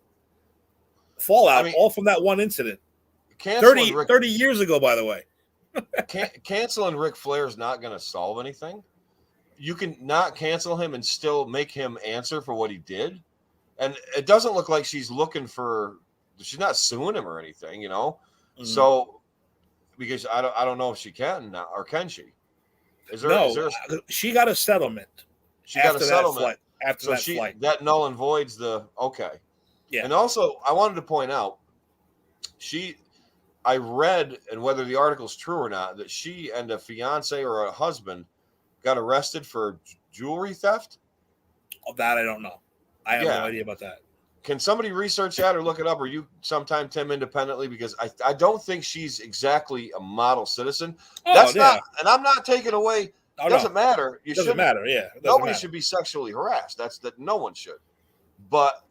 Fallout, all from that one incident. 30 years ago, by the way. Canceling Ric Flair is not going to solve anything. You can not cancel him and still make him answer for what he did. And it doesn't look like she's she's not suing him or anything, Mm-hmm. So, because I don't know if she can now, or can she? She got a settlement. She got a settlement after that flight. That null and voids okay. Yeah. And also, I wanted to point out, I read, and whether the article's true or not, that she and a fiance or a husband got arrested for jewelry theft. Oh, that I don't know. I have no idea about that. Can somebody research that or look it up, or you sometime, Tim, independently? Because I don't think she's exactly a model citizen. And I'm not taking away. It doesn't matter. It doesn't matter. Yeah. Nobody should be sexually harassed. No one should. But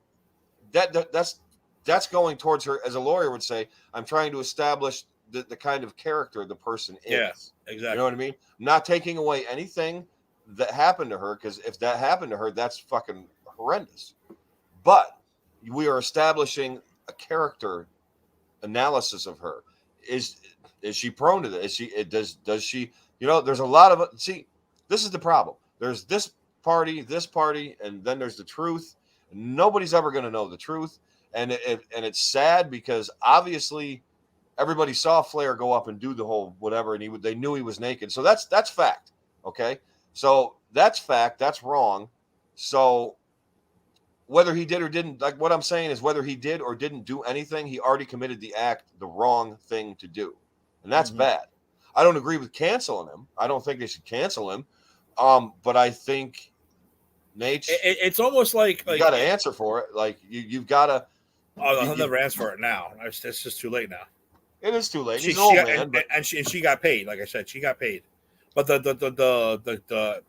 that's going towards her, as a lawyer would say, I'm trying to establish the kind of character the person is. Yeah, exactly. You know what I mean? I'm not taking away anything that happened to her, because if that happened to her, that's fucking horrendous. But we are establishing a character analysis of her. Is she prone to this? Does she, there's a lot of, this is the problem. There's this party, and then there's the truth. Nobody's ever going to know the truth. And it's sad because obviously everybody saw Flair go up and do the whole whatever, and they knew he was naked. So that's fact. Okay, so that's fact. That's wrong. So whether he did or didn't, like what I'm saying is whether he did or didn't do anything, he already committed the act, the wrong thing to do, and that's bad. I don't agree with canceling him. I don't think they should cancel him. But I think Nate, it's almost like you got to answer for it. Like you've got to. Oh, I'll never answer for it now. It's just too late now. It is too late. He's an old man, and she got paid. Like I said, she got paid. But the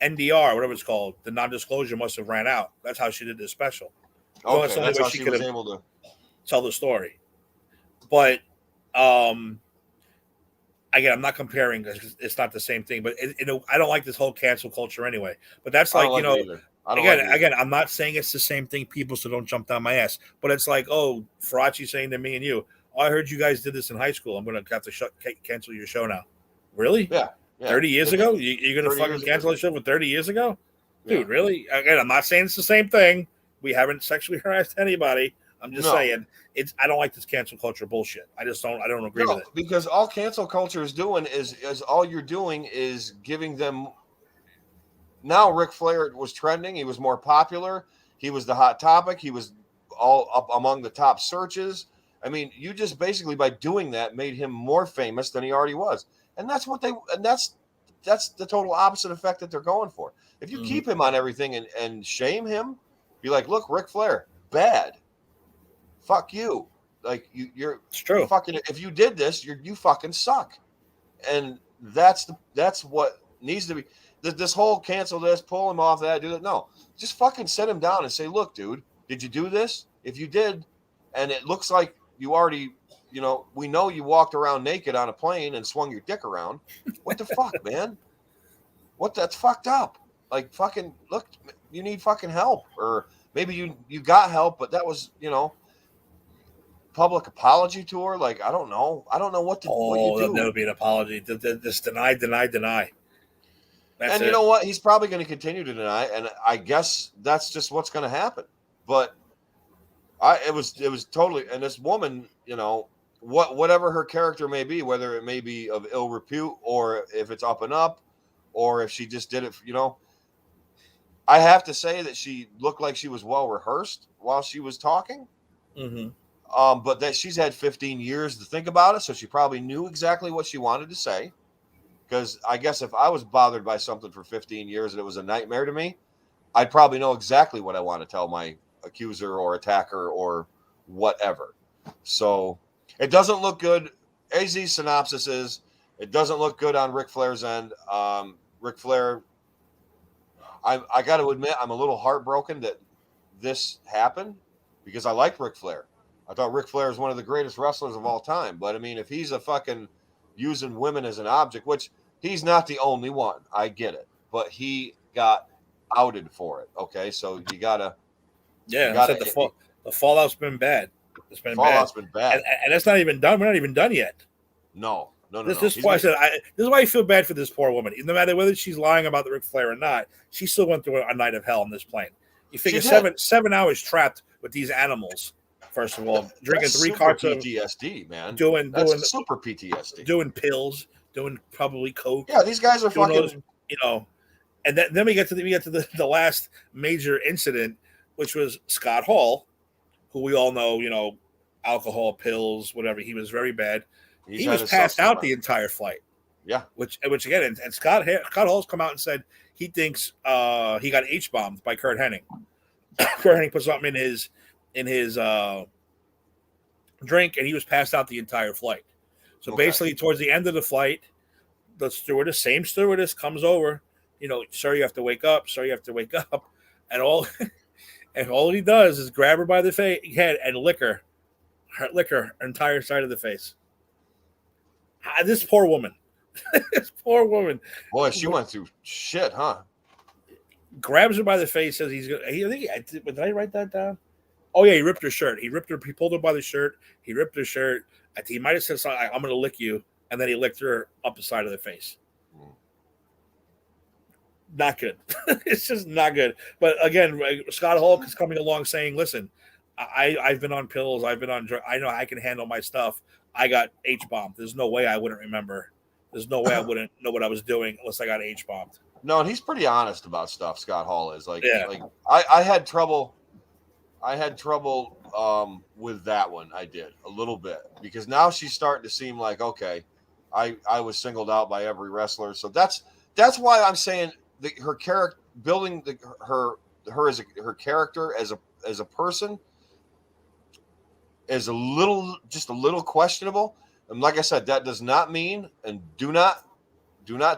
NDR, whatever it's called, the non-disclosure must have ran out. That's how she did this special. Okay, that's how she was able to tell the story. But again, I'm not comparing because it's not the same thing. But I don't like this whole cancel culture anyway. But that's like, again, I'm not saying it's the same thing, people, so don't jump down my ass. But it's like, oh, Farachi saying to me and you, oh, I heard you guys did this in high school. I'm going to have to cancel your show now. Really? Yeah. 30 years ago? You're going to fucking cancel a show from 30 years ago? Dude, really? Again, I'm not saying it's the same thing. We haven't sexually harassed anybody. I'm just saying I don't like this cancel culture bullshit. I don't agree with it. Because all cancel culture is doing is all you're doing is giving them. Now Ric Flair was trending. He was more popular. He was the hot topic. He was all up among the top searches. I mean, you just basically by doing that made him more famous than he already was. And that's that's the total opposite effect that they're going for. If you keep him on everything and shame him, be like, look, Ric Flair, bad. Fuck you. Like you're it's true. Fucking if you did this, you fucking suck. And that's what needs to be. This whole cancel this, pull him off that, do that. No, just fucking sit him down and say, look, dude, did you do this? If you did, and it looks like you already, we know you walked around naked on a plane and swung your dick around. What the fuck, man? That's fucked up. Like, fucking, look, you need fucking help. Or maybe you got help, but that was, public apology tour. Like, I don't know. I don't know what you do. That'll never be an apology. Just deny. That's and you know what? He's probably going to continue to deny, and I guess that's just what's going to happen. But it was totally, and this woman, whatever her character may be, whether it may be of ill repute or if it's up and up, or if she just did it, I have to say that she looked like she was well rehearsed while she was talking. But that she's had 15 years to think about it, so she probably knew exactly what she wanted to say. Because I guess if I was bothered by something for 15 years and it was a nightmare to me, I'd probably know exactly what I want to tell my accuser or attacker or whatever. So it doesn't look good. AZ's synopsis is it doesn't look good on Ric Flair's end. Ric Flair, I got to admit, I'm a little heartbroken that this happened because I like Ric Flair. I thought Ric Flair is one of the greatest wrestlers of all time. But I mean, if he's a fucking using women as an object, which he's not the only one, I get it, but he got outed for it. Okay, so you gotta, the fallout's been bad. It's been been bad, and it's not even done. We're not even done yet. No. This is why I said this is why I feel bad for this poor woman. No matter whether she's lying about the Ric Flair or not, she still went through a night of hell on this plane. You figure 7 hours trapped with these animals. First of all, drinking 3 carts of PTSD, man. Doing super PTSD. Doing pills, doing probably coke. Yeah, these guys are fucking. And then we get to the last major incident, which was Scott Hall, who we all know, alcohol, pills, whatever. He was very bad. He was passed out the entire flight. Yeah. Which again, and Scott Hall's come out and said he thinks he got H-bombed by Kurt Hennig. Kurt Hennig put something in his drink, and he was passed out the entire flight. So basically, towards the end of the flight, the same stewardess comes over. Sir, you have to wake up. Sir, you have to wake up. And all he does is grab her by the head and lick her entire side of the face. This poor woman. Boy, she went through shit, huh? Grabs her by the face, says he's going to. Did I write that down? Oh, yeah, he ripped her shirt. He pulled her by the shirt. He ripped her shirt. He might have said something like, I'm going to lick you. And then he licked her up the side of the face. Not good. It's just not good. But again, Scott Hall is coming along saying, listen, I've been on pills. I've been on drugs. I know I can handle my stuff. I got H-bombed. There's no way I wouldn't remember. There's no way I wouldn't know what I was doing unless I got H-bombed. No, and he's pretty honest about stuff. Scott Hall is like, Yeah. I had trouble. I had trouble with that one. I did a little bit because now she's starting to seem like, okay, I was singled out by every wrestler. So that's why I'm saying her character building her as her character as a person is just a little questionable. And like I said, that does not mean, and do not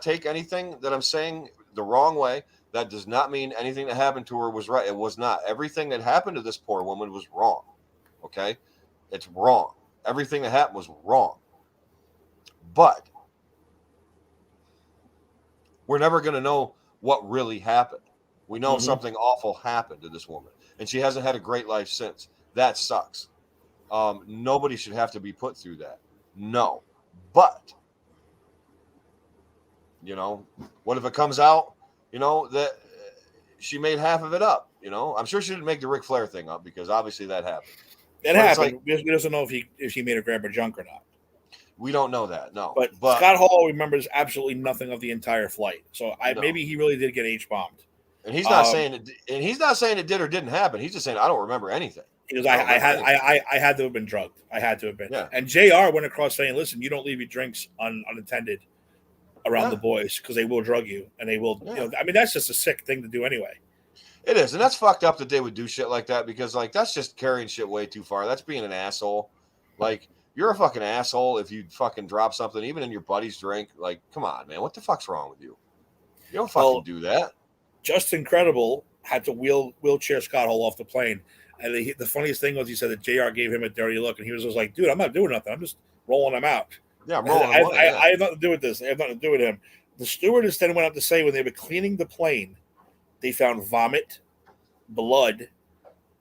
take anything that I'm saying the wrong way. That does not mean anything that happened to her was right. It was not. Everything that happened to this poor woman was wrong. Okay? It's wrong. Everything that happened was wrong. But we're never going to know what really happened. We know something awful happened to this woman, and she hasn't had a great life since. That sucks. Nobody should have to be put through that. No. But, what if it comes out, that she made half of it up? I'm sure she didn't make the Ric Flair thing up because obviously that happened. It happened. We doesn't know if she made her grab her junk or not. We don't know that, no. But Scott Hall remembers absolutely nothing of the entire flight. So maybe he really did get H-bombed. And he's not saying it did or didn't happen. He's just saying I don't remember anything. He goes, I had to have been drugged. I had to have been. Yeah. And JR went across saying, listen, you don't leave your drinks unattended around the boys because they will drug you and they will. Yeah. That's just a sick thing to do anyway. It is, and that's fucked up that they would do shit like that because that's just carrying shit way too far. That's being an asshole. Like, you're a fucking asshole if you fucking drop something even in your buddy's drink. Like, come on, man, what the fuck's wrong with you? You don't fucking do that. Just Incredible had to wheelchair Scott Hall off the plane. And the funniest thing was he said that JR gave him a dirty look, and he was just like, dude, I'm not doing nothing. I'm just rolling him out. Yeah, I'm rolling him out. I have nothing to do with this. I have nothing to do with him. The stewardess then went out to say when they were cleaning the plane, they found vomit, blood,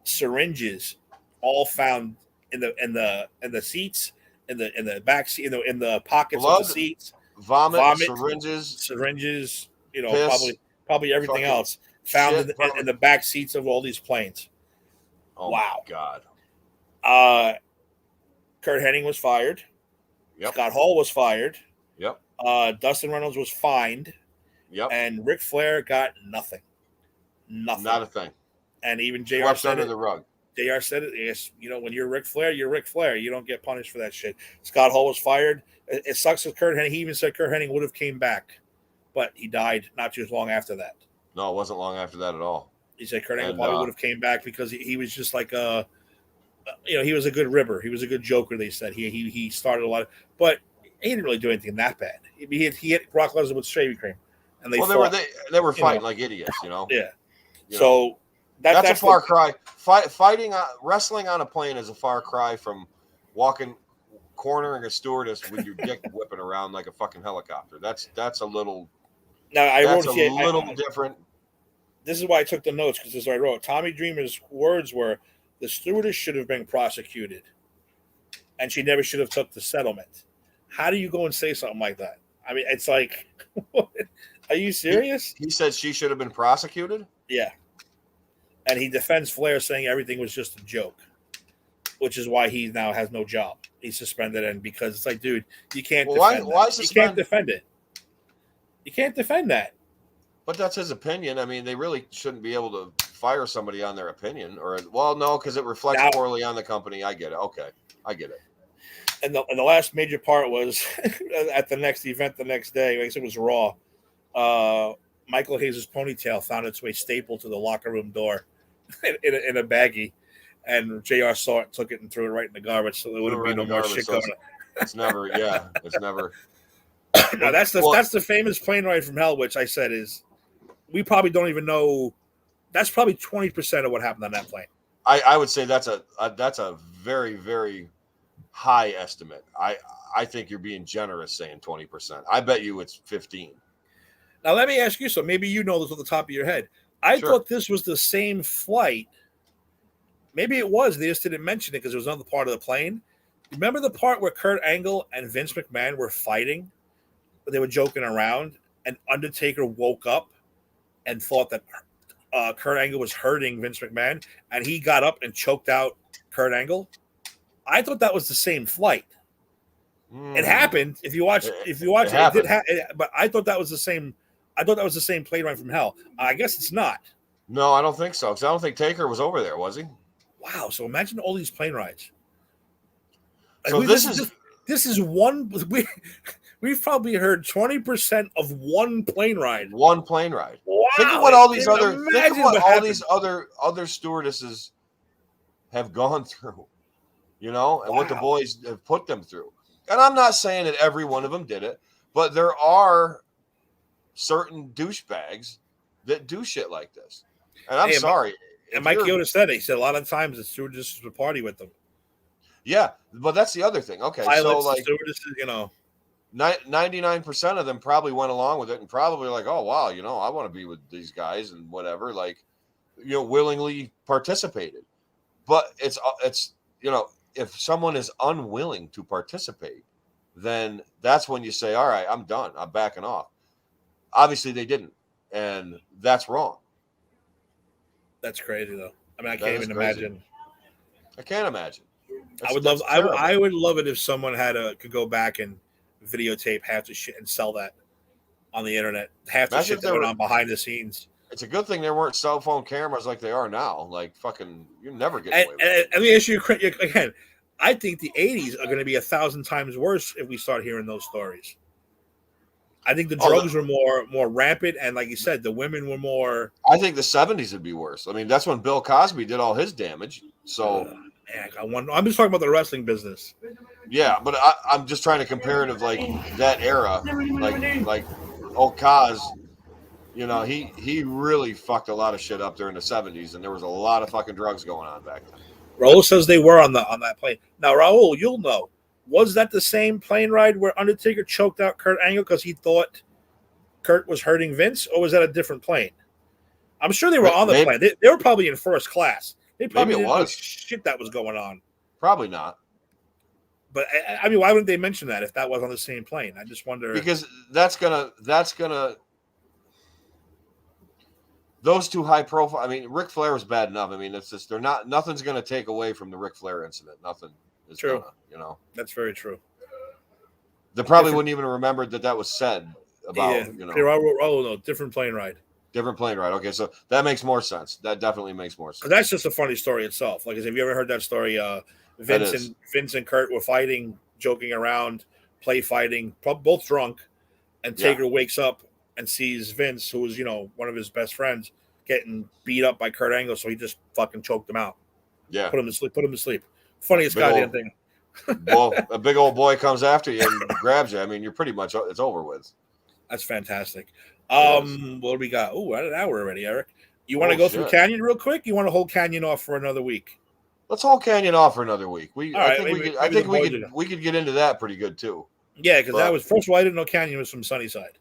syringes, all found in the seats, in the back seat, in the pockets blood, of the seats. Vomit, syringes, piss, probably everything else found in the back seats of all these planes. Oh, wow. My God. Kurt Hennig was fired. Yep. Scott Hall was fired. Yep. Dustin Reynolds was fined. Yep. And Ric Flair got nothing. Nothing. Not a thing. And even JR said under the rug. JR said it. Yes, when you're Ric Flair, you're Ric Flair. You don't get punished for that shit. Scott Hall was fired. It sucks with Kurt Hennig. He even said Kurt Hennig would have came back, but he died not too long after that. No, it wasn't long after that at all. He said Kurt Angle probably would have came back because he was just like he was a good ribber. He was a good joker. They said he started a lot, but he didn't really do anything that bad. He hit Brock Lesnar with shaving cream, and they were fighting like idiots, Yeah. So that's a far cry. Wrestling on a plane is a far cry from cornering a stewardess with your dick whipping around like a fucking helicopter. That's a little. Now I wrote a little different. This is why I took the notes because this is what I wrote. Tommy Dreamer's words were, "The stewardess should have been prosecuted, and she never should have took the settlement." How do you go and say something like that? I mean, it's like, are you serious? He said she should have been prosecuted? Yeah. And he defends Flair saying everything was just a joke, which is why he now has no job. He's suspended, and because it's like, dude, you can't defend that. You can't defend it. You can't defend that. But that's his opinion. I mean, they really shouldn't be able to fire somebody on their opinion. No, because it reflects poorly on the company. I get it. Okay, I get it. And the last major part was at the next event the next day. I guess it was Raw. Michael Hayes' ponytail found its way stapled to the locker room door in a baggie. And JR saw it, took it, and threw it right in the garbage. So there wouldn't be no more shit going on. It's never, yeah. It's never. No, that's the famous plane ride from hell, which I said is, we probably don't even know. That's probably 20% of what happened on that plane. I would say that's a very, very high estimate. I think you're being generous saying 20%. I bet you it's 15. Now let me ask you something. Maybe you know this off the top of your head. I thought this was the same flight. Maybe it was. They just didn't mention it because it was another part of the plane. Remember the part where Kurt Angle and Vince McMahon were fighting? They were joking around, and Undertaker woke up and thought that Kurt Angle was hurting Vince McMahon, and he got up and choked out Kurt Angle. I thought that was the same flight. It happened. If you watch it did but I thought that was the same. I thought that was the same plane ride from hell. I guess it's not. No, I don't think so. Because I don't think Taker was over there, was he? Wow. So imagine all these plane rides. So this is one. We've probably heard 20% of one plane ride. One plane ride. Wow. Think of what all these other stewardesses have gone through, and what the boys have put them through. And I'm not saying that every one of them did it, but there are certain douchebags that do shit like this. And I'm sorry. And Mike Yoda said it. He said a lot of times the stewardesses would party with them. Yeah, but that's the other thing. Okay, pilots, so like stewardesses, 99% of them probably went along with it and probably like, oh wow, I want to be with these guys and whatever, like, willingly participated. But it's if someone is unwilling to participate, then that's when you say, all right, I'm done. I'm backing off. Obviously they didn't, and that's wrong. That's crazy though. I mean, I can't even imagine. I can't imagine. I would love it if someone could go back and videotape half the shit and sell that on the internet. Half the shit that went on behind the scenes. It's a good thing there weren't cell phone cameras like they are now. Like fucking, you never get away with it. And the issue again, I think the 80s are going to be 1,000 times worse if we start hearing those stories. I think the drugs were more rampant, and like you said, the women were more. I think the 70s would be worse. I mean, that's when Bill Cosby did all his damage. So. I'm just talking about the wrestling business. Yeah, but I'm just trying to compare it of like that era, like old Cos. He really fucked a lot of shit up during the 70s, and there was a lot of fucking drugs going on back then. Raul says they were on that plane. Now, Raul, you'll know. Was that the same plane ride where Undertaker choked out Kurt Angle because he thought Kurt was hurting Vince, or was that a different plane? I'm sure they were on the plane. They were probably in first class. They probably didn't know shit that was going on. Probably not. But I mean, why wouldn't they mention that if that was on the same plane? I just wonder. Because that's gonna those two high profile. I mean, Ric Flair was bad enough. I mean, it's just nothing's gonna take away from the Ric Flair incident. Nothing is true. Gonna, That's very true. They probably wouldn't even remember that was said about. No, different plane ride. Different plane ride. Okay, so that makes more sense. That definitely makes more sense. That's just a funny story itself. Like, have you ever heard that story? Vince and Kurt were fighting, joking around, play fighting, both drunk, and Taker wakes up and sees Vince, who was one of his best friends, getting beat up by Kurt Angle, so he just fucking choked him out. Yeah, put him to sleep. Funniest goddamn thing. Well, a big old boy comes after you and grabs you. I mean, you're pretty much it's over with. That's fantastic. What do we got? Oh, an hour already, Eric. You want to go through Kanyon real quick? You want to hold Kanyon off for another week? Let's hold Kanyon off for another week. I think we could get into that pretty good too. Yeah, because that was first of all, I didn't know Kanyon was from Sunnyside,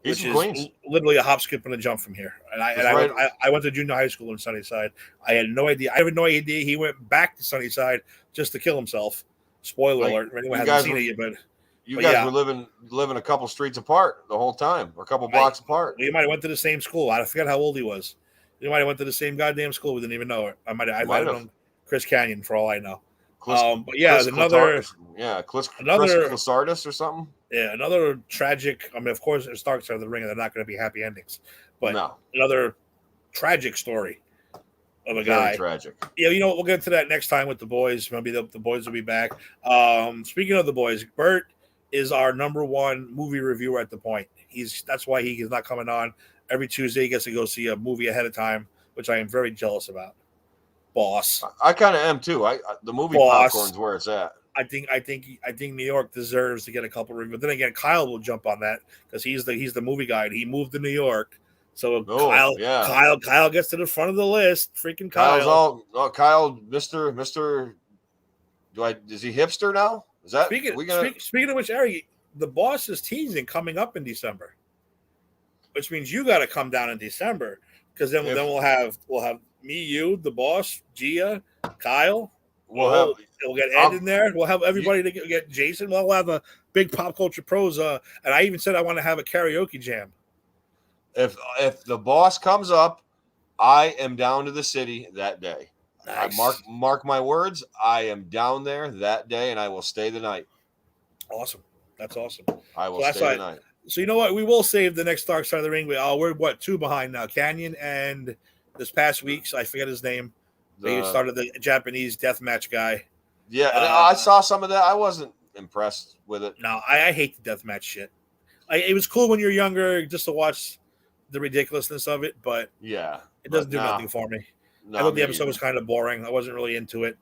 which is literally a hop, skip, and a jump from here. And I went to junior high school in Sunnyside. I had no idea. I had no idea he went back to Sunnyside just to kill himself. Spoiler alert! Anyone hasn't seen it yet, but. You guys were living a couple streets apart the whole time, or a couple blocks apart. You might have went to the same school. I forget how old he was. You might have went to the same goddamn school. We didn't even know it. I might have known Chris Kanyon for all I know. But yeah, Chris Clasardis or something. Yeah, another tragic. I mean, of course, it's Darkside of the Ring, and they're not going to be happy endings. But another tragic story of a guy. Very tragic. Yeah, we'll get to that next time with the boys. Maybe the boys will be back. Speaking of the boys, Bert is our number one movie reviewer at the point. That's why he is not coming on every Tuesday. He gets to go see a movie ahead of time, which I am very jealous about. Boss, I kind of am too. The movie popcorn's where it's at. I think New York deserves to get a couple reviews. But then again, Kyle will jump on that because he's the movie guy. And he moved to New York, so Kyle gets to the front of the list. Freaking Kyle! Kyle, Mister. Is he hipster now? Is that speaking of which, Ari, the boss is teasing coming up in December, which means you got to come down in December because then we'll have me, you, the boss, Gia, Kyle. We'll get Ed in there. We'll have everybody to get Jason. We'll have a big pop culture pros. And I even said I want to have a karaoke jam. If the boss comes up, I am down to the city that day. Nice. I mark my words. I am down there that day, and I will stay the night. Awesome. That's awesome. I So will that's stay why. tonight. So you know what? We will save the next Dark Side of the Ring. We're what, 2 behind now? Kanyon and this past week, so I forget his name. But he The started the Japanese death match guy. Yeah, and Uh, I saw some of that. I wasn't impressed with it. no, I hate the death match shit. It was cool when you're younger just to watch the ridiculousness of it, but Yeah, it but doesn't do nothing for me. I nah, thought the me episode either. was kind of boring. I wasn't really into it.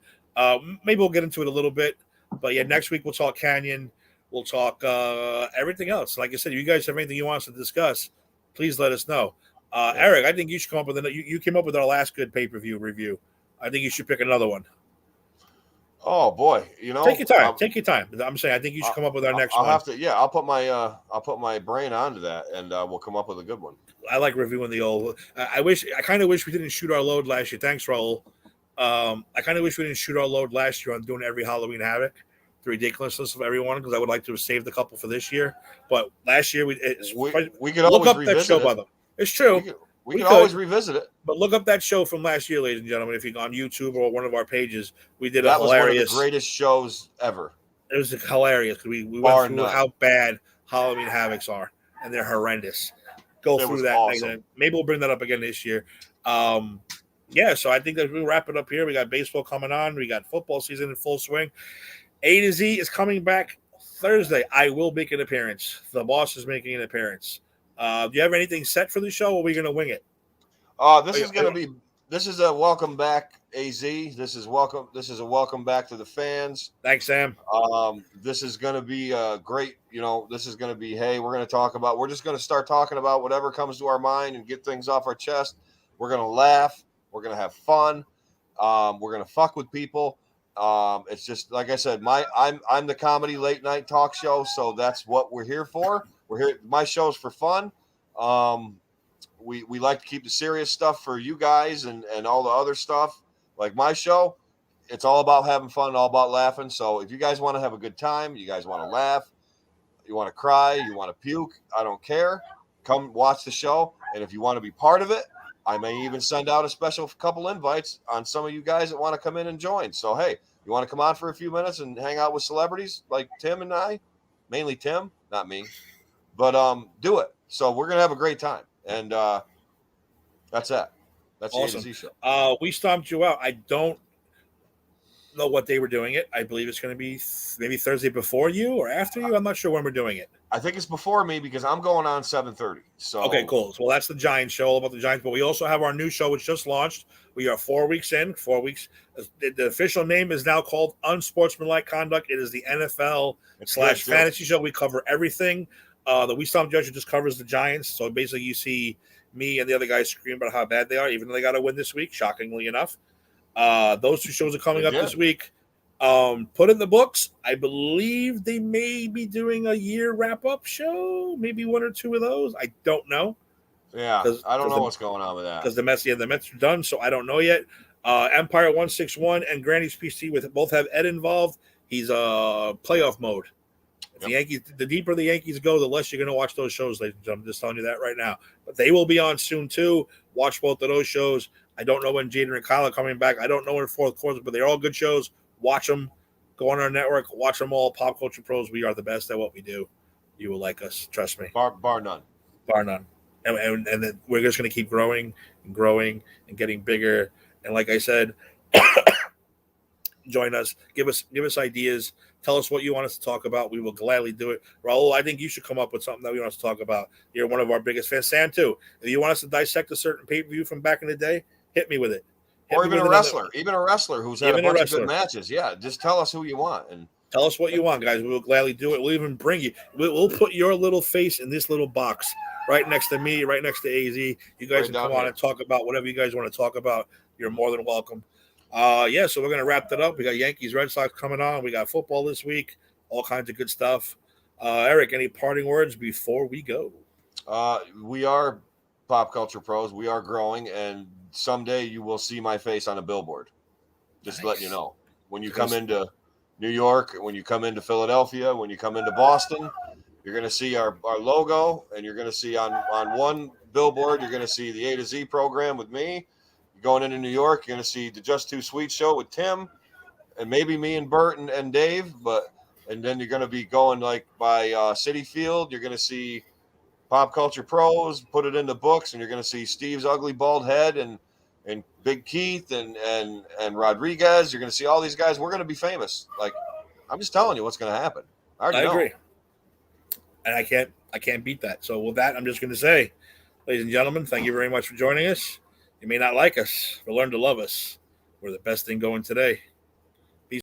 Maybe we'll get into it a little bit, but yeah, next week we'll talk Canyon. We'll talk everything else. Like I said, if you guys have anything you want us to discuss, please let us know. Yeah. Eric, I think you should come up with you came up with our last good pay-per-view review. I think you should pick another one. Oh boy, Take your time. Take your time. I'm saying I think you should I'll, come up with our next I'll one. have to. Yeah, I'll put my brain onto that, and we'll come up with a good one. I like reviewing the old. I kind of wish we didn't shoot our load last year. Thanks, Raul. I kind of wish we didn't shoot our load last year on doing every Halloween Havoc, the ridiculousness of everyone, because I would like to have saved a couple for this year. But last year, We could look always up that show, revisit it. by the way. It's true. We We could always could, revisit it. but look up that show from last year, ladies and gentlemen. If you're on YouTube or one of our pages, we did a That was one of the hilarious. greatest shows ever, It was hilarious because we went bar through none. how bad Halloween Havocs are, and they're horrendous. Go It through was that. awesome. Maybe we'll bring that up again this year. Yeah, so I think that we'll wrap it up here. We got baseball coming on. We got football season in full swing. A to Z is coming back Thursday. I will make an appearance. The boss is making an appearance. Do you have anything set for the show, or are we going to wing it? This is a welcome back, AZ. This is a welcome back to the fans. Thanks, Sam. This is going to be great. This is going to be, hey, we're just going to start talking about whatever comes to our mind and get things off our chest. We're going to laugh. We're going to have fun. We're going to fuck with people. It's just, like I said, I'm the comedy late night talk show. So that's what we're here for. We're here. My show's for fun. We like to keep the serious stuff for you guys and all the other stuff. Like my show, it's all about having fun, all about laughing. So if you guys want to have a good time, you guys want to laugh, you want to cry, you want to puke, I don't care. Come watch the show. And if you want to be part of it, I may even send out a special couple invites on some of you guys that want to come in and join. So, hey, you want to come on for a few minutes and hang out with celebrities like Tim and I? Mainly Tim, not me. But do it. So we're going to have a great time. And that's that. That's Awesome. the A to Z show. We stomped you out. I don't know what day we're doing it. I believe it's going to be maybe Thursday before you or after you. I'm not sure when we're doing it. I think it's before me because I'm going on 7:30. So okay, cool. Well, that's the Giants show, all about the Giants. But we also have our new show, which just launched. We are 4 weeks in. 4 weeks. The official name is now called Unsportsmanlike Conduct. It is the NFL / fantasy show. We cover everything. The We Stomp Judge just covers the Giants. So basically, you see me and the other guys scream about how bad they are, even though they got to win this week, shockingly enough. Those 2 shows are coming up this week. Put in the books. I believe they may be doing a year wrap-up show, maybe 1 or 2 of those. I don't know. Yeah, I don't know what's going on with that. Because the Mets are done, so I don't know yet. Empire 161 and Granny's PC both have Ed involved. He's playoff mode. The deeper the Yankees go, the less you're going to watch those shows, ladies and gentlemen. I'm just telling you that right now. But they will be on soon, too. Watch both of those shows. I don't know when Jaden and Kyle are coming back. I don't know in fourth quarter, but they're all good shows. Watch them. Go on our network. Watch them all. Pop Culture Pros. We are the best at what we do. You will like us. Trust me. Bar none. Bar none. And then we're just going to keep growing and getting bigger. And like I said, join us. Give us ideas. Tell us what you want us to talk about. We will gladly do it. Raul, I think you should come up with something that we want us to talk about. You're one of our biggest fans. Sam, too. If you want us to dissect a certain pay-per-view from back in the day, hit me with it. Or even a wrestler who's had a bunch of good matches. Yeah, just tell us who you want. And tell us what you want, guys. We will gladly do it. We'll even bring you. We'll put your little face in this little box right next to me, right next to AZ. You guys can come on and talk about whatever you guys want to talk about. You're more than welcome. So we're going to wrap that up. We got Yankees, Red Sox coming on. We got football this week. All kinds of good stuff. Eric, any parting words before we go? We are Pop Culture Pros. We are growing, and someday you will see my face on a billboard. Just to let you know. When you come into New York, when you come into Philadelphia, when you come into Boston, you're going to see our logo, and you're going to see on one billboard, you're going to see the A to Z program with me. Going into New York, you're going to see the Just Too Sweet show with Tim, and maybe me and Bert and Dave. But and then you're going to be going like by City Field. You're going to see Pop Culture Pros, put it in the books, and you're going to see Steve's ugly bald head and Big Keith and Rodriguez. You're going to see all these guys. We're going to be famous. Like, I'm just telling you what's going to happen. I already I know. agree, and I can't beat that. So with that, I'm just going to say, ladies and gentlemen, thank you very much for joining us. You may not like us, but learn to love us. We're the best thing going today.